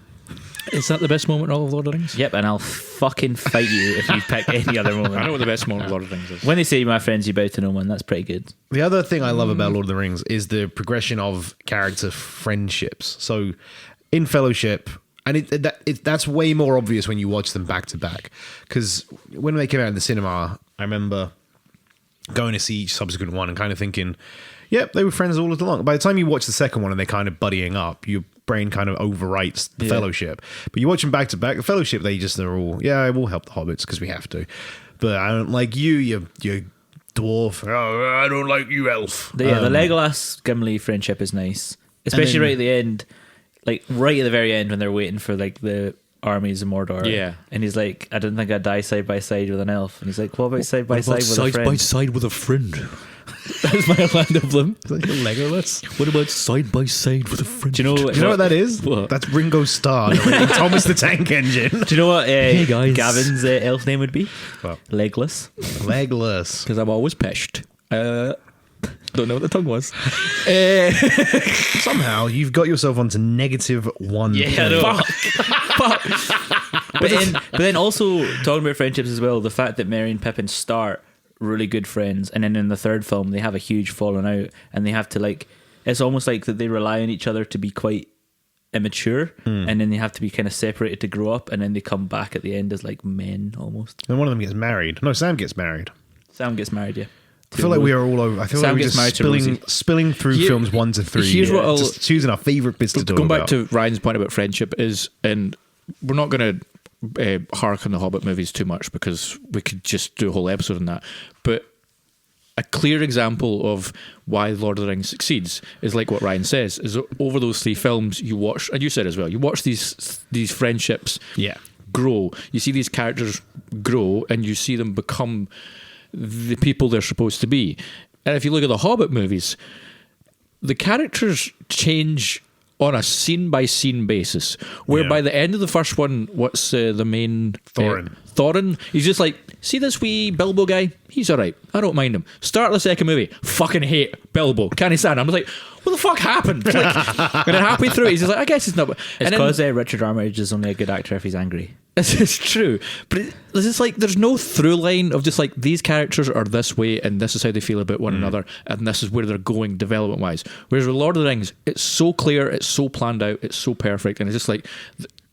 [SPEAKER 1] Is that the best moment in all of Lord of the Rings?
[SPEAKER 2] Yep, and I'll fucking fight you if you pick any other moment.
[SPEAKER 1] I know what the best moment of Lord of the Rings is.
[SPEAKER 2] When they say my friends, you bow to no one, that's pretty good.
[SPEAKER 4] The other thing I love about Lord of the Rings is the progression of character friendships. So in Fellowship, and that's way more obvious when you watch them back to back. Because when they came out in the cinema, I remember going to see each subsequent one and kind of thinking, yep, they were friends all along. By the time you watch the second one and they're kind of buddying up, your brain kind of overwrites the Fellowship. But you watch them back to back, the Fellowship, they're all, yeah, we'll help the hobbits because we have to. But I don't like you dwarf. Oh, I don't like you, elf.
[SPEAKER 2] The Legolas Gimli friendship is nice, especially right at the end, like right at the very end when they're waiting for like the armies of Mordor.
[SPEAKER 1] Yeah,
[SPEAKER 2] and he's like, I don't think I'd die side by side with an elf. And he's like, what about side by side with a friend?
[SPEAKER 1] Side by side with a friend. That's my Orlando Bloom.
[SPEAKER 4] Is that Legolas?
[SPEAKER 1] What about side by side with a friend?
[SPEAKER 2] Do you know
[SPEAKER 4] what that is?
[SPEAKER 1] What?
[SPEAKER 4] That's Ringo Starr, Thomas the Tank Engine.
[SPEAKER 2] Do you know what
[SPEAKER 1] hey guys.
[SPEAKER 2] Gavin's elf name would be?
[SPEAKER 4] What?
[SPEAKER 2] Legless.
[SPEAKER 4] Legless.
[SPEAKER 1] Because I'm always pissed. Don't know what the tongue was.
[SPEAKER 4] Somehow you've got yourself onto -1.
[SPEAKER 2] Yeah, I know. But then also talking about friendships as well, the fact that Merry and Pippin start really good friends, and then in the third film they have a huge falling out, and they have to like, it's almost like that they rely on each other to be quite immature, and then they have to be kind of separated to grow up, and then they come back at the end as like men almost.
[SPEAKER 4] And one of them gets married. No, Sam gets married.
[SPEAKER 2] Sam gets married, yeah.
[SPEAKER 4] I feel like we are all over. I feel
[SPEAKER 2] Sam
[SPEAKER 4] like we're
[SPEAKER 2] gets married
[SPEAKER 4] just
[SPEAKER 2] to
[SPEAKER 4] spilling through films 1 to 3.
[SPEAKER 1] Here's what I'll-
[SPEAKER 4] just choosing our favourite bits to talk
[SPEAKER 1] Going
[SPEAKER 4] about.
[SPEAKER 1] back to Ryan's point about friendship is, and we're not going to hark on the Hobbit movies too much because we could just do a whole episode on that. But a clear example of why Lord of the Rings succeeds is like what Ryan says, is over those 3 films you watch, and you said as well, you watch these friendships grow. You see these characters grow and you see them become the people they're supposed to be. And if you look at the Hobbit movies, the characters change on a scene-by-scene basis, where by the end of the first one, what's the main... Thorin. He's just like, see this wee Bilbo guy? He's alright. I don't mind him. Start of the second movie. Fucking hate Bilbo. Can't stand him. I was like, what the fuck happened? Like, and then halfway through, he's just like, I guess it's not...
[SPEAKER 2] It's because Richard Armitage is only a good actor if he's angry.
[SPEAKER 1] It's true. But it's just like, there's no through line of just like, these characters are this way and this is how they feel about one another and this is where they're going development-wise. Whereas with Lord of the Rings, it's so clear, it's so planned out, it's so perfect, and it's just like...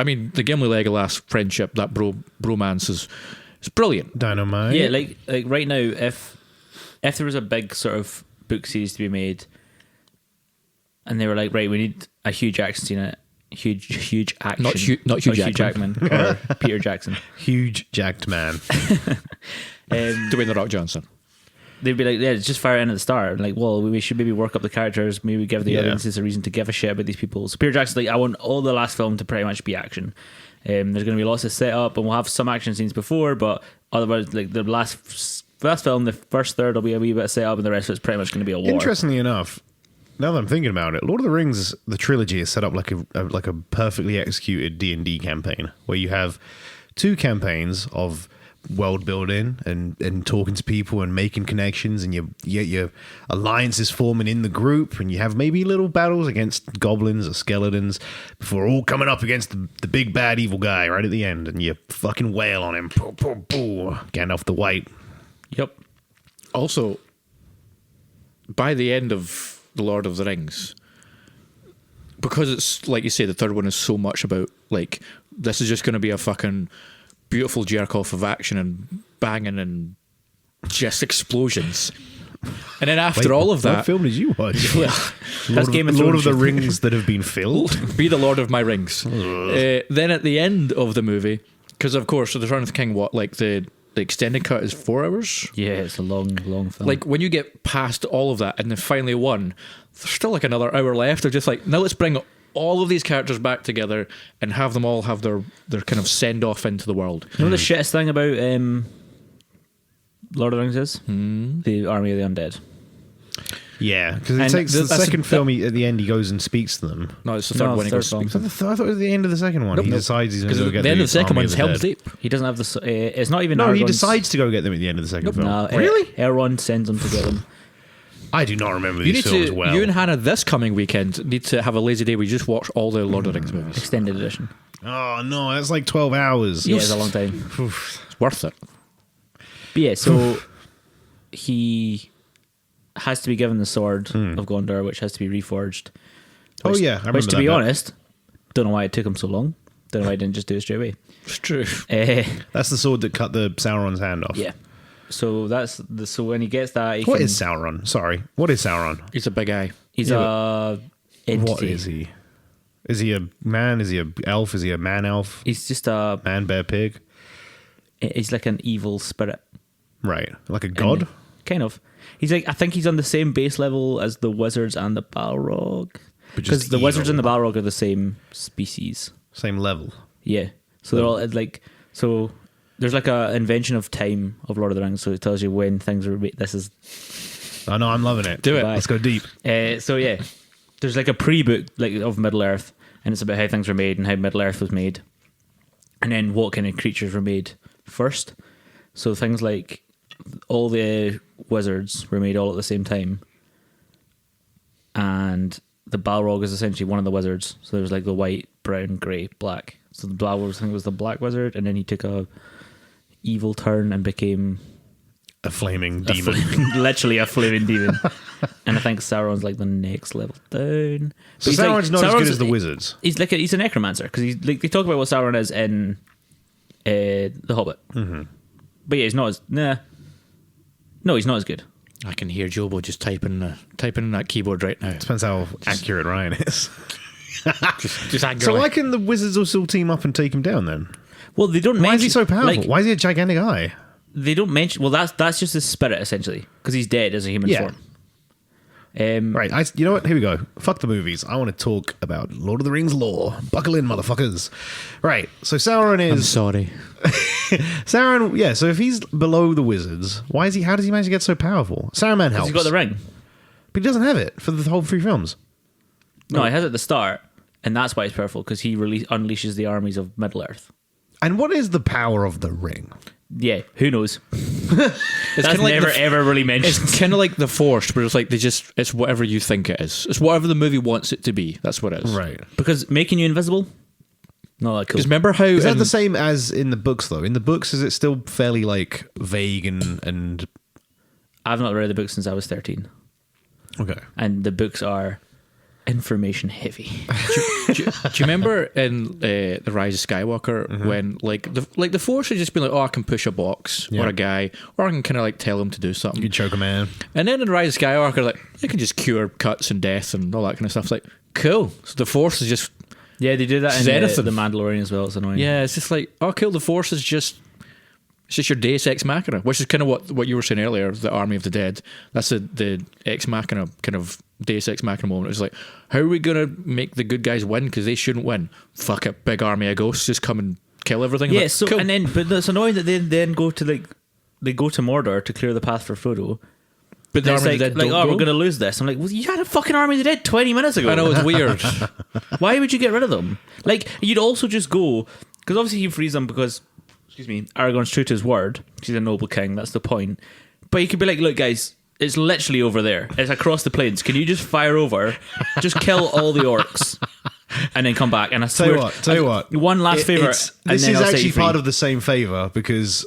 [SPEAKER 1] I mean, the Gimli-Legolas friendship, that bromance is brilliant.
[SPEAKER 4] Dynamite.
[SPEAKER 2] Yeah, like right now, if there was a big sort of book series to be made, and they were like, right, we need a huge action scene in it, huge action,
[SPEAKER 1] not Hugh
[SPEAKER 2] Jackman or Peter Jackson,
[SPEAKER 4] huge jacked man,
[SPEAKER 1] Dwayne The Rock Johnson.
[SPEAKER 2] They'd be like, yeah, just fire in at the start. Like, well, we should maybe work up the characters, maybe give the audiences a reason to give a shit about these people. So Peter Jackson's like, I want all the last film to pretty much be action. There's going to be lots of setup, and we'll have some action scenes before, but otherwise, like the last film, the first third will be a wee bit of setup, and the rest of it's pretty much going to be a war.
[SPEAKER 4] Interestingly enough, now that I'm thinking about it, Lord of the Rings, the trilogy is set up like a perfectly executed D&D campaign, where you have 2 campaigns of world building and talking to people and making connections, and your alliances forming in the group, and you have maybe little battles against goblins or skeletons before all coming up against the big bad evil guy right at the end, and you fucking wail on him. Gandalf the White.
[SPEAKER 2] Yep.
[SPEAKER 1] Also, by the end of The Lord of the Rings, because it's like you say, the third one is so much about like, this is just going to be a fucking beautiful jerk off of action and banging and just explosions. And then after all of that,
[SPEAKER 4] what film did you watch?
[SPEAKER 1] Well,
[SPEAKER 2] that's Game of Thrones.
[SPEAKER 4] Lord of the Rings that have been filled.
[SPEAKER 1] Be the Lord of my rings. Then at the end of the movie, because of course, The Return of the King, the extended cut is 4 hours.
[SPEAKER 2] Yeah, it's a long film.
[SPEAKER 1] Like when you get past all of that and then finally won, there's still like another hour left of just like, now let's bring all of these characters back together and have them all have their kind of send off into the world.
[SPEAKER 2] You know the shittest thing about Lord of the Rings is? The Army of the Undead.
[SPEAKER 4] Yeah, because it takes the second film, at the end he goes and speaks to them.
[SPEAKER 1] No, it's the third one he goes and speaks to them.
[SPEAKER 4] I thought it was the end of the second one. He decides he's going to go get
[SPEAKER 1] the end of the second
[SPEAKER 4] Army
[SPEAKER 1] one's
[SPEAKER 4] of the
[SPEAKER 1] Helm's
[SPEAKER 4] Dead.
[SPEAKER 1] Deep.
[SPEAKER 2] He doesn't have the... it's not even...
[SPEAKER 4] No, he
[SPEAKER 2] Aragorn's-
[SPEAKER 4] decides to go get them at the end of the second film.
[SPEAKER 2] No,
[SPEAKER 4] Really?
[SPEAKER 2] Elrond sends him to get them.
[SPEAKER 4] I do not remember
[SPEAKER 1] You
[SPEAKER 4] these
[SPEAKER 1] need
[SPEAKER 4] films
[SPEAKER 1] to,
[SPEAKER 4] well.
[SPEAKER 1] you and Hannah this coming weekend need to have a lazy day where you just watch all the Lord of the Rings movies.
[SPEAKER 2] Extended edition.
[SPEAKER 4] Oh no, that's like 12 hours.
[SPEAKER 2] Yeah, it's a long time.
[SPEAKER 1] It's worth it.
[SPEAKER 2] But yeah, so he has to be given the sword of Gondor, which has to be reforged.
[SPEAKER 4] Oh
[SPEAKER 2] Which-
[SPEAKER 4] yeah, I remember
[SPEAKER 2] which, to
[SPEAKER 4] that
[SPEAKER 2] be
[SPEAKER 4] bit.
[SPEAKER 2] honest, don't know why it took him so long. Don't know why he didn't just do it straight away.
[SPEAKER 1] It's true.
[SPEAKER 4] That's the sword that cut the Sauron's hand off.
[SPEAKER 2] Yeah. So so when he gets that,
[SPEAKER 4] What is Sauron? Sorry, what is Sauron?
[SPEAKER 1] He's a big guy.
[SPEAKER 2] he's
[SPEAKER 4] Yeah,
[SPEAKER 2] a entity.
[SPEAKER 4] What is he? Is he a man? Is he a elf? Is he a man elf?
[SPEAKER 2] He's just a
[SPEAKER 4] Man, bear, pig?
[SPEAKER 2] he's like an evil spirit.
[SPEAKER 4] Right, like a god?
[SPEAKER 2] Kind of. He's like, I think he's on the same base level as the wizards and the Balrog.
[SPEAKER 4] But just
[SPEAKER 2] Because the wizards
[SPEAKER 4] evil.
[SPEAKER 2] and the Balrog are the same species.
[SPEAKER 4] Same level.
[SPEAKER 2] Yeah. So they're all like, so there's like a invention of time of Lord of the Rings. So it tells you when things are made. This is,
[SPEAKER 4] I know, I'm loving it.
[SPEAKER 1] Do it.
[SPEAKER 4] Let's go deep.
[SPEAKER 2] so yeah, there's like a pre-book like of Middle Earth, and it's about how things were made and how Middle Earth was made. And then what kind of creatures were made first. So things like all the wizards were made all at the same time. And the Balrog is essentially one of the wizards. So there was like the white, brown, grey, black. So the Balrog, I think, was the black wizard, and then he took a evil turn and became
[SPEAKER 4] A flaming demon.
[SPEAKER 2] literally a flaming demon. And I think Sauron's like the next level down. But
[SPEAKER 4] So
[SPEAKER 2] he's like-
[SPEAKER 4] Sauron's not as good
[SPEAKER 2] Sauron's-
[SPEAKER 4] as the wizards.
[SPEAKER 2] He's a necromancer because he's like they talk about what Sauron is in The Hobbit. Mm-hmm. But yeah, he's not as No, he's not as good.
[SPEAKER 1] I can hear Jobo just typing in that keyboard right now.
[SPEAKER 4] Depends how accurate Ryan is.
[SPEAKER 1] Just angrily.
[SPEAKER 4] So why can the wizards also team up and take him down then?
[SPEAKER 2] Well, they don't.
[SPEAKER 4] Why
[SPEAKER 2] mention,
[SPEAKER 4] is he so powerful?
[SPEAKER 2] Like,
[SPEAKER 4] Why is he a gigantic eye?
[SPEAKER 2] they don't mention. Well, that's just his spirit essentially because he's dead as a human
[SPEAKER 4] Yeah.
[SPEAKER 2] form.
[SPEAKER 4] Right, you know what? Here we go. Fuck the movies. I want to talk about Lord of the Rings lore. Buckle in, motherfuckers. Right, so Sauron
[SPEAKER 1] I'm
[SPEAKER 4] is...
[SPEAKER 1] sorry.
[SPEAKER 4] Sauron, yeah, so if he's below the wizards, how does he manage to get so powerful? Saruman helps.
[SPEAKER 2] He's got the ring.
[SPEAKER 4] But he doesn't have it for the whole 3 films.
[SPEAKER 2] No, he has it at the start, and that's why he's powerful because he unleashes the armies of Middle Earth.
[SPEAKER 4] And what is the power of the ring?
[SPEAKER 2] Yeah, who knows?
[SPEAKER 1] It's
[SPEAKER 2] That's
[SPEAKER 1] kinda like
[SPEAKER 2] never ever really mentioned.
[SPEAKER 1] It's kind of like The Force, where it's like it's whatever you think it is. It's whatever the movie wants it to be. That's what it is.
[SPEAKER 4] Right.
[SPEAKER 2] Because making you invisible, not that cool.
[SPEAKER 1] Because remember how
[SPEAKER 4] Is that
[SPEAKER 1] in-
[SPEAKER 4] the same as in the books, though? In the books, is it still fairly, like, vague and...
[SPEAKER 2] I've not read the book since I was 13,
[SPEAKER 4] Okay.
[SPEAKER 2] and the books are information heavy.
[SPEAKER 1] do you remember in The Rise of Skywalker when like the Force had just been like, oh, I can push a box
[SPEAKER 4] Yeah.
[SPEAKER 1] or a guy, or I can kind of like tell him to do something.
[SPEAKER 4] You choke a man.
[SPEAKER 1] And then in The Rise of Skywalker, like I can just cure cuts and death and all that kind of stuff. It's like cool. So the Force is just
[SPEAKER 2] Yeah, they do that in
[SPEAKER 1] Zenith
[SPEAKER 2] the Mandalorian as well. It's annoying.
[SPEAKER 1] yeah, it's just like oh, cool. The Force is just. It's just your Deus Ex Machina, which is kind of what you were saying earlier, the Army of the Dead. That's the Ex Machina kind of Deus Ex Machina moment. It's like, how are we going to make the good guys win? Because they shouldn't win. Fuck it, big army of ghosts, just come and kill everything.
[SPEAKER 2] Yeah.
[SPEAKER 1] Like,
[SPEAKER 2] So
[SPEAKER 1] cool.
[SPEAKER 2] and then, but it's annoying that they then go to they go to Mordor to clear the path for Frodo.
[SPEAKER 1] but the
[SPEAKER 2] It's
[SPEAKER 1] Army
[SPEAKER 2] like,
[SPEAKER 1] of the Dead
[SPEAKER 2] oh,
[SPEAKER 1] don't
[SPEAKER 2] we're
[SPEAKER 1] go.
[SPEAKER 2] going to lose this. I'm like, well, you had a fucking Army of the Dead 20 minutes ago.
[SPEAKER 1] I know, it's weird.
[SPEAKER 2] Why would you get rid of them? Like, you'd also just go because obviously he frees them because, excuse me, Aragorn's true to his word. He's a noble king. That's the point. But you could be like, look, guys, it's literally over there. It's across the plains. Can you just fire over, just kill all the orcs, and then come back? And I swear,
[SPEAKER 4] Tell you what.
[SPEAKER 2] one last favor.
[SPEAKER 4] This is actually part of the same favor because,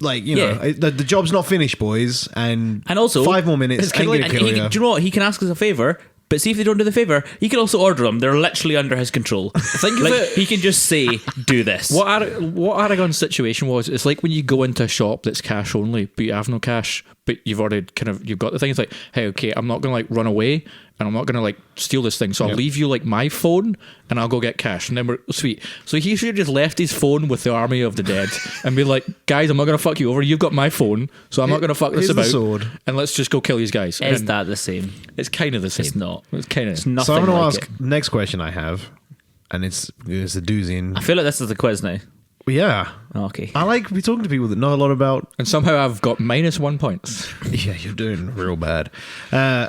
[SPEAKER 4] like, you know,
[SPEAKER 2] Yeah.
[SPEAKER 4] the job's not finished, boys. And
[SPEAKER 2] also
[SPEAKER 4] 5 more minutes
[SPEAKER 2] it's
[SPEAKER 4] ain't
[SPEAKER 2] kinda
[SPEAKER 4] going to
[SPEAKER 2] like-
[SPEAKER 4] kill
[SPEAKER 2] and
[SPEAKER 4] you.
[SPEAKER 2] do you know what? He can ask us a favor. But see if they don't do the favor, he can also order them. They're literally under his control.
[SPEAKER 1] Think of
[SPEAKER 2] like,
[SPEAKER 1] it-
[SPEAKER 2] he can just say, "Do this."
[SPEAKER 1] What Aragorn's situation was, it's like when you go into a shop that's cash only, but you have no cash, but you've already you've got the thing. It's like, hey, okay, I'm not going to like run away, and I'm not going to like steal this thing, so I'll leave you like my phone, and I'll go get cash, and then we're sweet. So he should have just left his phone with the Army of the Dead, and be like, guys, I'm not going to fuck you over. You've got my phone, so I'm not going to fuck this
[SPEAKER 4] Here's the
[SPEAKER 1] about.
[SPEAKER 4] sword.
[SPEAKER 1] And let's just go kill these guys.
[SPEAKER 2] Is
[SPEAKER 1] And
[SPEAKER 2] that the same?
[SPEAKER 1] it's kind of the same.
[SPEAKER 2] It's not.
[SPEAKER 1] It's kind of.
[SPEAKER 2] It's nothing.
[SPEAKER 4] So I'm going to
[SPEAKER 2] like
[SPEAKER 4] ask
[SPEAKER 2] it.
[SPEAKER 4] next question I have, and it's a doozy. And
[SPEAKER 2] I feel like this is the quiz now.
[SPEAKER 4] yeah,
[SPEAKER 2] Oh, okay.
[SPEAKER 4] I like be talking to people that know a lot about.
[SPEAKER 1] And somehow I've got -1 points.
[SPEAKER 4] Yeah, you're doing real bad.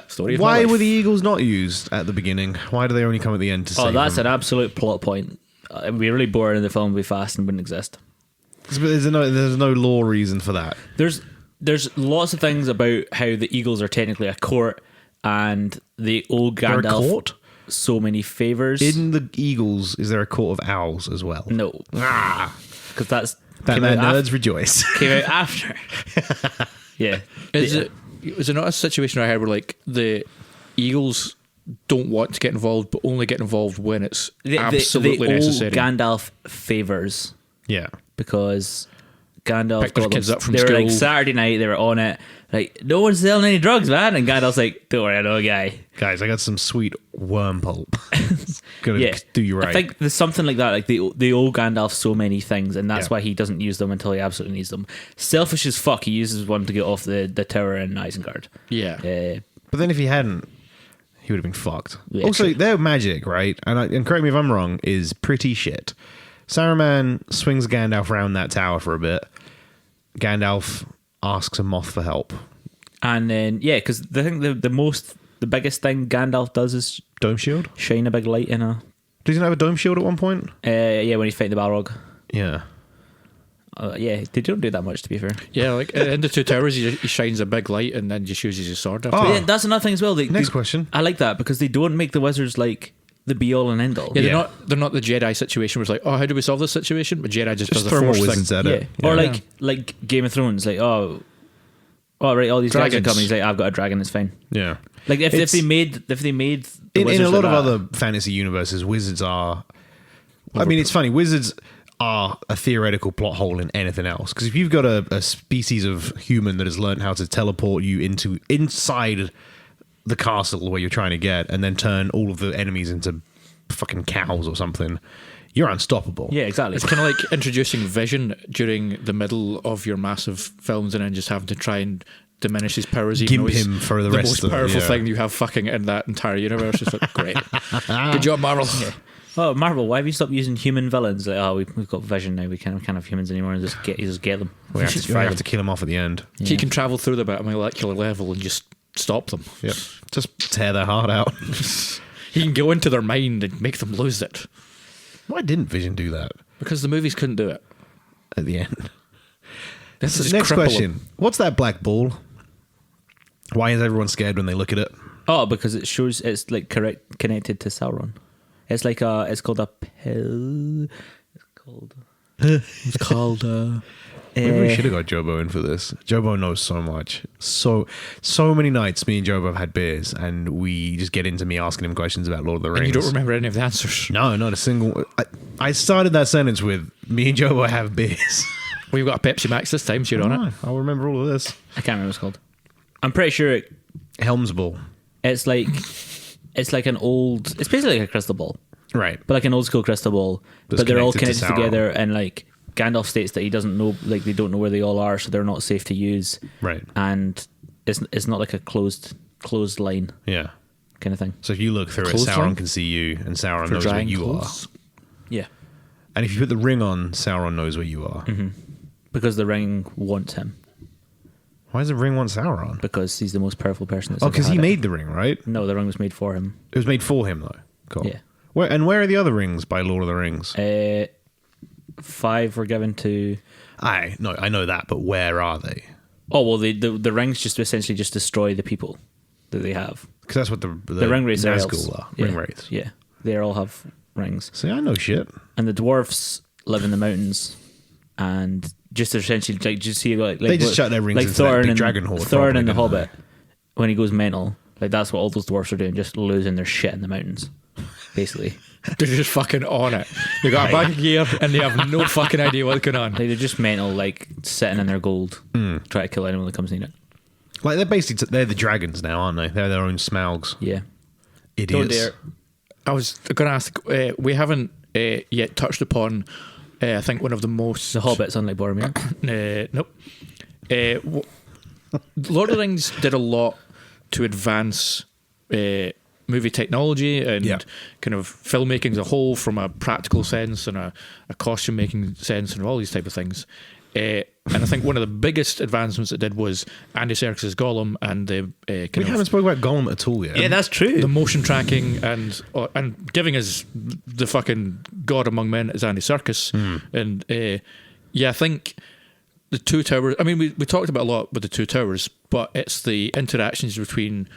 [SPEAKER 1] Story of my
[SPEAKER 4] Why
[SPEAKER 1] life.
[SPEAKER 4] were the eagles not used at the beginning? Why do they only come at the end to
[SPEAKER 2] Oh,
[SPEAKER 4] save
[SPEAKER 2] that's
[SPEAKER 4] them?
[SPEAKER 2] an absolute plot point. It'd be really boring in the film. Would be fast and wouldn't exist.
[SPEAKER 4] But there's no law reason for that.
[SPEAKER 2] There's lots of things about how the eagles are technically a court and the old
[SPEAKER 4] They're
[SPEAKER 2] Gandalf.
[SPEAKER 4] a court.
[SPEAKER 2] so many favors.
[SPEAKER 4] In the Eagles, is there a court of owls as well?
[SPEAKER 2] No, because that's
[SPEAKER 4] Batman
[SPEAKER 2] came out
[SPEAKER 4] nerds rejoice.
[SPEAKER 2] came out after. Yeah,
[SPEAKER 1] Is it not a situation I heard where like the Eagles don't want to get involved, but only get involved when it's absolutely
[SPEAKER 2] they owe
[SPEAKER 1] necessary?
[SPEAKER 2] Gandalf favors
[SPEAKER 4] Yeah.
[SPEAKER 2] because Gandalf
[SPEAKER 1] Pick their
[SPEAKER 2] got them.
[SPEAKER 1] kids up from
[SPEAKER 2] They were like
[SPEAKER 1] school.
[SPEAKER 2] Saturday night. They were on it. Like, no one's selling any drugs, man. And Gandalf's like, don't worry, I know a guy.
[SPEAKER 4] Guys, I got some sweet worm pulp. Gonna do you right.
[SPEAKER 2] I think there's something like that. Like they owe Gandalf so many things, and that's
[SPEAKER 4] Yeah.
[SPEAKER 2] why he doesn't use them until he absolutely needs them. Selfish as fuck. He uses one to get off the tower in Isengard.
[SPEAKER 1] Yeah.
[SPEAKER 4] But then if he hadn't, he would have been fucked.
[SPEAKER 2] Yeah,
[SPEAKER 4] Also,
[SPEAKER 2] true.
[SPEAKER 4] their magic, right? And correct me if I'm wrong, is pretty shit. Saruman swings Gandalf around that tower for a bit. Gandalf asks a moth for help.
[SPEAKER 2] And then because I think the biggest thing Gandalf does is
[SPEAKER 4] Dome shield?
[SPEAKER 2] shine a big light in a.
[SPEAKER 4] Does he not have a dome shield at one point?
[SPEAKER 2] When he's fighting the Balrog.
[SPEAKER 4] Yeah.
[SPEAKER 2] They don't do that much, to be fair.
[SPEAKER 1] Yeah, like in the Two Towers, he shines a big light and then just uses his sword after.
[SPEAKER 4] Oh.
[SPEAKER 2] But yeah, that's another thing as well.
[SPEAKER 4] Next question.
[SPEAKER 2] I like that because they don't make the wizards like the be all and end all.
[SPEAKER 1] Yeah,
[SPEAKER 4] Yeah.
[SPEAKER 1] they're not the Jedi situation where it's like, oh, how do we solve this situation? But Jedi just does
[SPEAKER 4] Just
[SPEAKER 1] the
[SPEAKER 4] throw more
[SPEAKER 1] force
[SPEAKER 4] wizards
[SPEAKER 1] thing.
[SPEAKER 4] at it.
[SPEAKER 2] Or
[SPEAKER 1] Yeah.
[SPEAKER 2] like Game of Thrones, like right, all these guys are
[SPEAKER 1] Dragons.
[SPEAKER 2] coming. He's like, I've got a dragon, it's fine.
[SPEAKER 4] Yeah.
[SPEAKER 2] Like if
[SPEAKER 4] It's-
[SPEAKER 2] they made the
[SPEAKER 4] In a
[SPEAKER 2] wizards
[SPEAKER 4] lot
[SPEAKER 2] like
[SPEAKER 4] of
[SPEAKER 2] that-
[SPEAKER 4] other fantasy universes, wizards are. I mean, it's funny. Wizards are a theoretical plot hole in anything else. Because if you've got a species of human that has learned how to teleport you inside the castle where you're trying to get, and then turn all of the enemies into fucking cows or something, you're unstoppable.
[SPEAKER 2] yeah, exactly.
[SPEAKER 1] It's kind of like introducing Vision during the middle of your massive films and then just having to try and diminish his powers. Even
[SPEAKER 4] Gimp
[SPEAKER 1] though he's
[SPEAKER 4] him for the rest
[SPEAKER 1] most
[SPEAKER 4] of it,
[SPEAKER 1] powerful
[SPEAKER 4] yeah.
[SPEAKER 1] thing you have fucking in that entire universe. It's like, great. Good job, Marvel.
[SPEAKER 2] Oh, Marvel, why have you stopped using human villains? Like, we've got Vision now. We can't have humans anymore, and just get them.
[SPEAKER 4] We have to kill him off at the end.
[SPEAKER 1] He can travel through them at a molecular level and just stop them.
[SPEAKER 4] Yep. Just tear their heart out.
[SPEAKER 1] He can go into their mind and make them lose it.
[SPEAKER 4] Why didn't Vision do that
[SPEAKER 1] Because the movies couldn't do it.
[SPEAKER 4] at the end?
[SPEAKER 1] This is
[SPEAKER 4] Next
[SPEAKER 1] cripple
[SPEAKER 4] question.
[SPEAKER 1] them.
[SPEAKER 4] What's that black ball? Why is everyone scared when they look at it?
[SPEAKER 2] Oh, because it shows it's like connected to Sauron. It's like it's called a pill.
[SPEAKER 1] It's called.
[SPEAKER 4] Maybe we should have got Jobo in for this. Jobo knows so much. So many nights me and Jobo have had beers and we just get into me asking him questions about Lord of the Rings.
[SPEAKER 1] And you don't remember any of the answers.
[SPEAKER 4] No, not a single. I started that sentence with me and Jobo have beers.
[SPEAKER 1] We've got a Pepsi Max this time, so you're on it.
[SPEAKER 4] I'll remember all of this.
[SPEAKER 2] I can't remember what it's called. I'm pretty sure
[SPEAKER 4] Helm's Ball.
[SPEAKER 2] it's like an old. It's basically like a crystal ball,
[SPEAKER 4] Right.
[SPEAKER 2] but like an old school crystal ball.
[SPEAKER 4] That's
[SPEAKER 2] but they're all
[SPEAKER 4] connected to
[SPEAKER 2] connected
[SPEAKER 4] Sauron.
[SPEAKER 2] together, and like Gandalf states that he doesn't know, like they don't know where they all are, so they're not safe to use.
[SPEAKER 4] Right.
[SPEAKER 2] And it's not like a closed line
[SPEAKER 4] Yeah.
[SPEAKER 2] kind of thing.
[SPEAKER 4] So if you look through it,
[SPEAKER 1] Closed
[SPEAKER 4] Sauron
[SPEAKER 1] line?
[SPEAKER 4] can see you and Sauron
[SPEAKER 1] For
[SPEAKER 4] knows where
[SPEAKER 1] drying
[SPEAKER 4] you
[SPEAKER 1] clothes.
[SPEAKER 2] Yeah,
[SPEAKER 4] are. And if you put the ring on, Sauron knows where you are.
[SPEAKER 2] because the ring wants him
[SPEAKER 4] Why does the ring want Sauron?
[SPEAKER 2] because he's the most powerful person. That's
[SPEAKER 4] Oh,
[SPEAKER 2] ever
[SPEAKER 4] because he
[SPEAKER 2] had it.
[SPEAKER 4] made the ring, right?
[SPEAKER 2] No, the ring was made for him.
[SPEAKER 4] It was made for him, though. Cool.
[SPEAKER 2] Yeah.
[SPEAKER 4] Where are the other rings by Lord of the Rings?
[SPEAKER 2] 5 were given to.
[SPEAKER 4] I know that, but where are they?
[SPEAKER 2] Oh well, the rings just essentially just destroy the people that they have.
[SPEAKER 4] Because that's what the
[SPEAKER 2] The ring wraiths are
[SPEAKER 4] Nazgul
[SPEAKER 2] elves.
[SPEAKER 4] are.
[SPEAKER 2] Yeah.
[SPEAKER 4] Ring wraiths.
[SPEAKER 2] Yeah, they all have rings,
[SPEAKER 4] See, I know shit.
[SPEAKER 2] and the dwarfs live in the mountains, and just essentially like just see like
[SPEAKER 4] They just shut their rings into that big dragon horde,
[SPEAKER 2] Thorin
[SPEAKER 4] probably,
[SPEAKER 2] in the
[SPEAKER 4] didn't they?
[SPEAKER 2] Hobbit when he goes mental. Like that's what all those dwarfs are doing, just losing their shit in the mountains, basically.
[SPEAKER 1] They're just fucking on it. They got a bag of gear and they have no fucking idea what's going on.
[SPEAKER 2] Like they're just mental, like sitting in their gold, try to kill anyone that comes near it.
[SPEAKER 4] Like they're basically they're the dragons now, aren't they? They're their own Smaug's.
[SPEAKER 2] Yeah.
[SPEAKER 4] Idiots.
[SPEAKER 2] Don't dare.
[SPEAKER 1] I was going to ask, we haven't yet touched upon, I think, one of the most.
[SPEAKER 2] The Hobbits, unlike Boromir.
[SPEAKER 1] Nope. Lord of the Rings did a lot to advance movie technology and
[SPEAKER 4] Yeah.
[SPEAKER 1] kind of filmmaking as a whole, from a practical sense and a costume making sense and all these type of things. And I think one of the biggest advancements it did was Andy Serkis's Gollum and the
[SPEAKER 4] We
[SPEAKER 1] kind
[SPEAKER 4] haven't
[SPEAKER 1] of
[SPEAKER 4] spoken about Gollum at all yet.
[SPEAKER 2] that's true.
[SPEAKER 1] the motion tracking and giving us the fucking god among men as Andy Serkis. And I think the Two Towers. I mean, we talked about a lot with the Two Towers, but it's the interactions between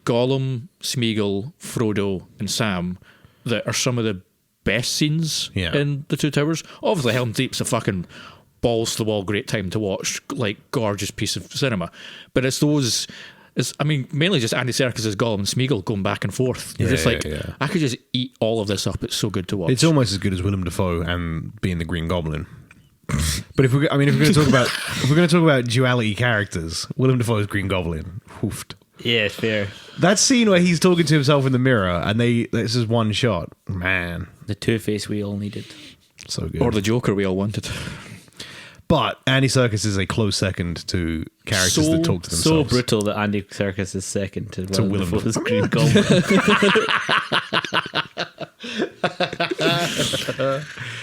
[SPEAKER 1] Gollum, Smeagol, Frodo, and Sam that are some of the best scenes in The Two Towers. Obviously, Helm's Deep's a fucking balls to the wall great time to watch, like gorgeous piece of cinema. But it's those. I mean, mainly just Andy Serkis' Gollum and Smeagol going back and forth. You're just like, I could just eat all of this up. It's so good to watch.
[SPEAKER 4] It's almost as good as Willem Dafoe and being the Green Goblin. But if we're going to talk about duality characters, Willem Dafoe's Green Goblin, hoofed.
[SPEAKER 2] Yeah, fair.
[SPEAKER 4] That scene where he's talking to himself in the mirror and this is one shot, man.
[SPEAKER 2] The Two-Face we all needed.
[SPEAKER 4] So good.
[SPEAKER 1] Or the Joker we all wanted.
[SPEAKER 4] But Andy Serkis is a close second to characters that talk to themselves.
[SPEAKER 2] So brutal that Andy Serkis is second to Willem Dafoe's Green Goblin.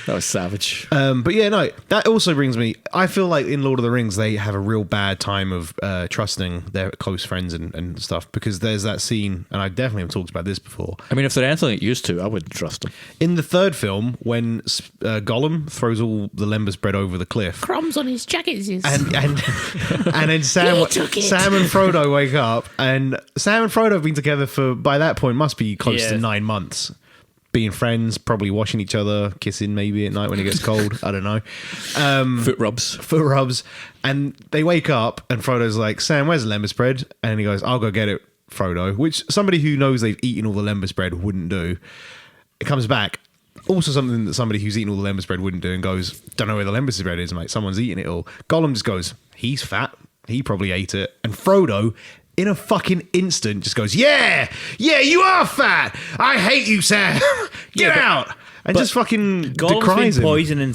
[SPEAKER 1] That was savage.
[SPEAKER 4] But yeah, no, that also brings me. I feel like in Lord of the Rings, they have a real bad time of trusting their close friends and stuff, because there's that scene, and I definitely have talked about this before.
[SPEAKER 1] I mean, if they're anything it used to, I wouldn't trust them.
[SPEAKER 4] In the third film, when Gollum throws all the lembas bread over the cliff,
[SPEAKER 5] Crumbs on his jacket.
[SPEAKER 4] and then Sam and Frodo wake up, and Sam and Frodo have been together for, by that point, must be close to 9 months. Being friends, probably washing each other, kissing maybe at night when it gets cold. I don't know.
[SPEAKER 1] Foot rubs. And they wake up and Frodo's like, Sam, where's the lembas bread? And he goes, I'll go get it, Frodo. Which somebody who knows they've eaten all the lembas bread wouldn't do. It comes back. Also something that somebody who's eaten all the lembas bread wouldn't do, and goes, don't know where the lembas bread is, mate. Someone's eating it all. Gollum just goes, he's fat. He probably ate it. And Frodo, in a fucking instant, just goes, yeah, you are fat. I hate you, Sam. Get out. And just fucking
[SPEAKER 2] Gollum's
[SPEAKER 4] decries
[SPEAKER 2] been
[SPEAKER 4] him.
[SPEAKER 2] poisoning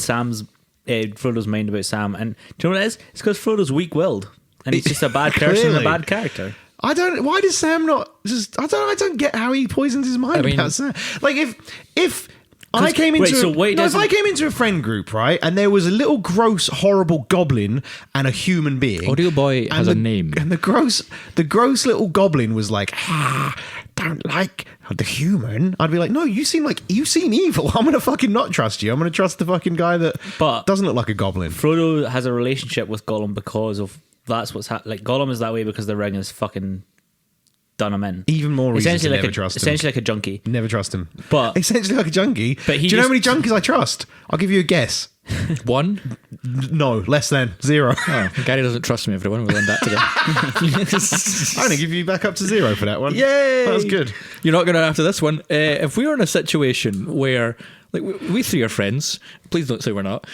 [SPEAKER 2] Frodo's mind about Sam. And do you know what it is? It's because Frodo's weak-willed. And he's just a bad person and a bad character.
[SPEAKER 4] Why does Sam not just, I don't get how he poisons his mind about Sam. Like if I came into a friend group, right, and there was a little gross, horrible goblin and a human being.
[SPEAKER 1] Audio Boy has a name.
[SPEAKER 4] And the gross little goblin was like, don't like the human. I'd be like, no, you seem evil. I'm gonna fucking not trust you. I'm gonna trust the fucking guy that doesn't look like a goblin.
[SPEAKER 2] Frodo has a relationship with Gollum because of that's what's happening. Like, Gollum is that way because the ring is fucking done him in.
[SPEAKER 4] Even more reason to never trust him.
[SPEAKER 2] Essentially like a junkie.
[SPEAKER 4] Never trust him.
[SPEAKER 2] But
[SPEAKER 4] essentially like a junkie. But do you know how many junkies I trust? I'll give you a guess.
[SPEAKER 1] 1?
[SPEAKER 4] No, less than 0.
[SPEAKER 1] Oh, Gary doesn't trust me, everyone. We'll end that today.
[SPEAKER 4] I'm going to give you back up to 0 for that one.
[SPEAKER 1] Yay!
[SPEAKER 4] That was good.
[SPEAKER 1] You're not going to after this one. If we were in a situation where, like, we three are friends, please don't say we're not.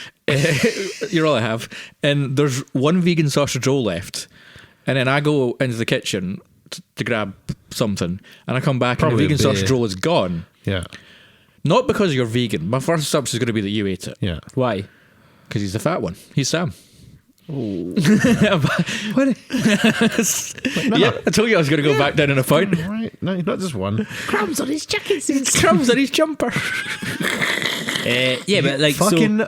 [SPEAKER 1] You're all I have. And there's one vegan sausage roll left. And then I go into the kitchen to grab something, and I come back
[SPEAKER 4] Probably
[SPEAKER 1] and the vegan sausage roll is gone.
[SPEAKER 4] Yeah.
[SPEAKER 1] Not because you're vegan. My first assumption is going to be that you ate it.
[SPEAKER 4] Yeah.
[SPEAKER 2] why?
[SPEAKER 1] Because he's the fat one. He's Sam.
[SPEAKER 4] What?
[SPEAKER 1] Yeah, I told you I was going to go back down in a point.
[SPEAKER 4] Right. No, not just one.
[SPEAKER 5] Crumbs on his jacket.
[SPEAKER 1] Crumbs on his jumper.
[SPEAKER 2] Yeah, but like,
[SPEAKER 4] fucking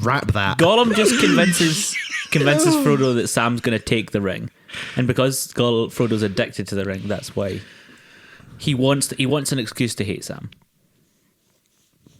[SPEAKER 4] wrap that.
[SPEAKER 2] Gollum just convinces Frodo that Sam's going to take the ring, and because Frodo's addicted to the ring, that's why he wants an excuse to hate Sam.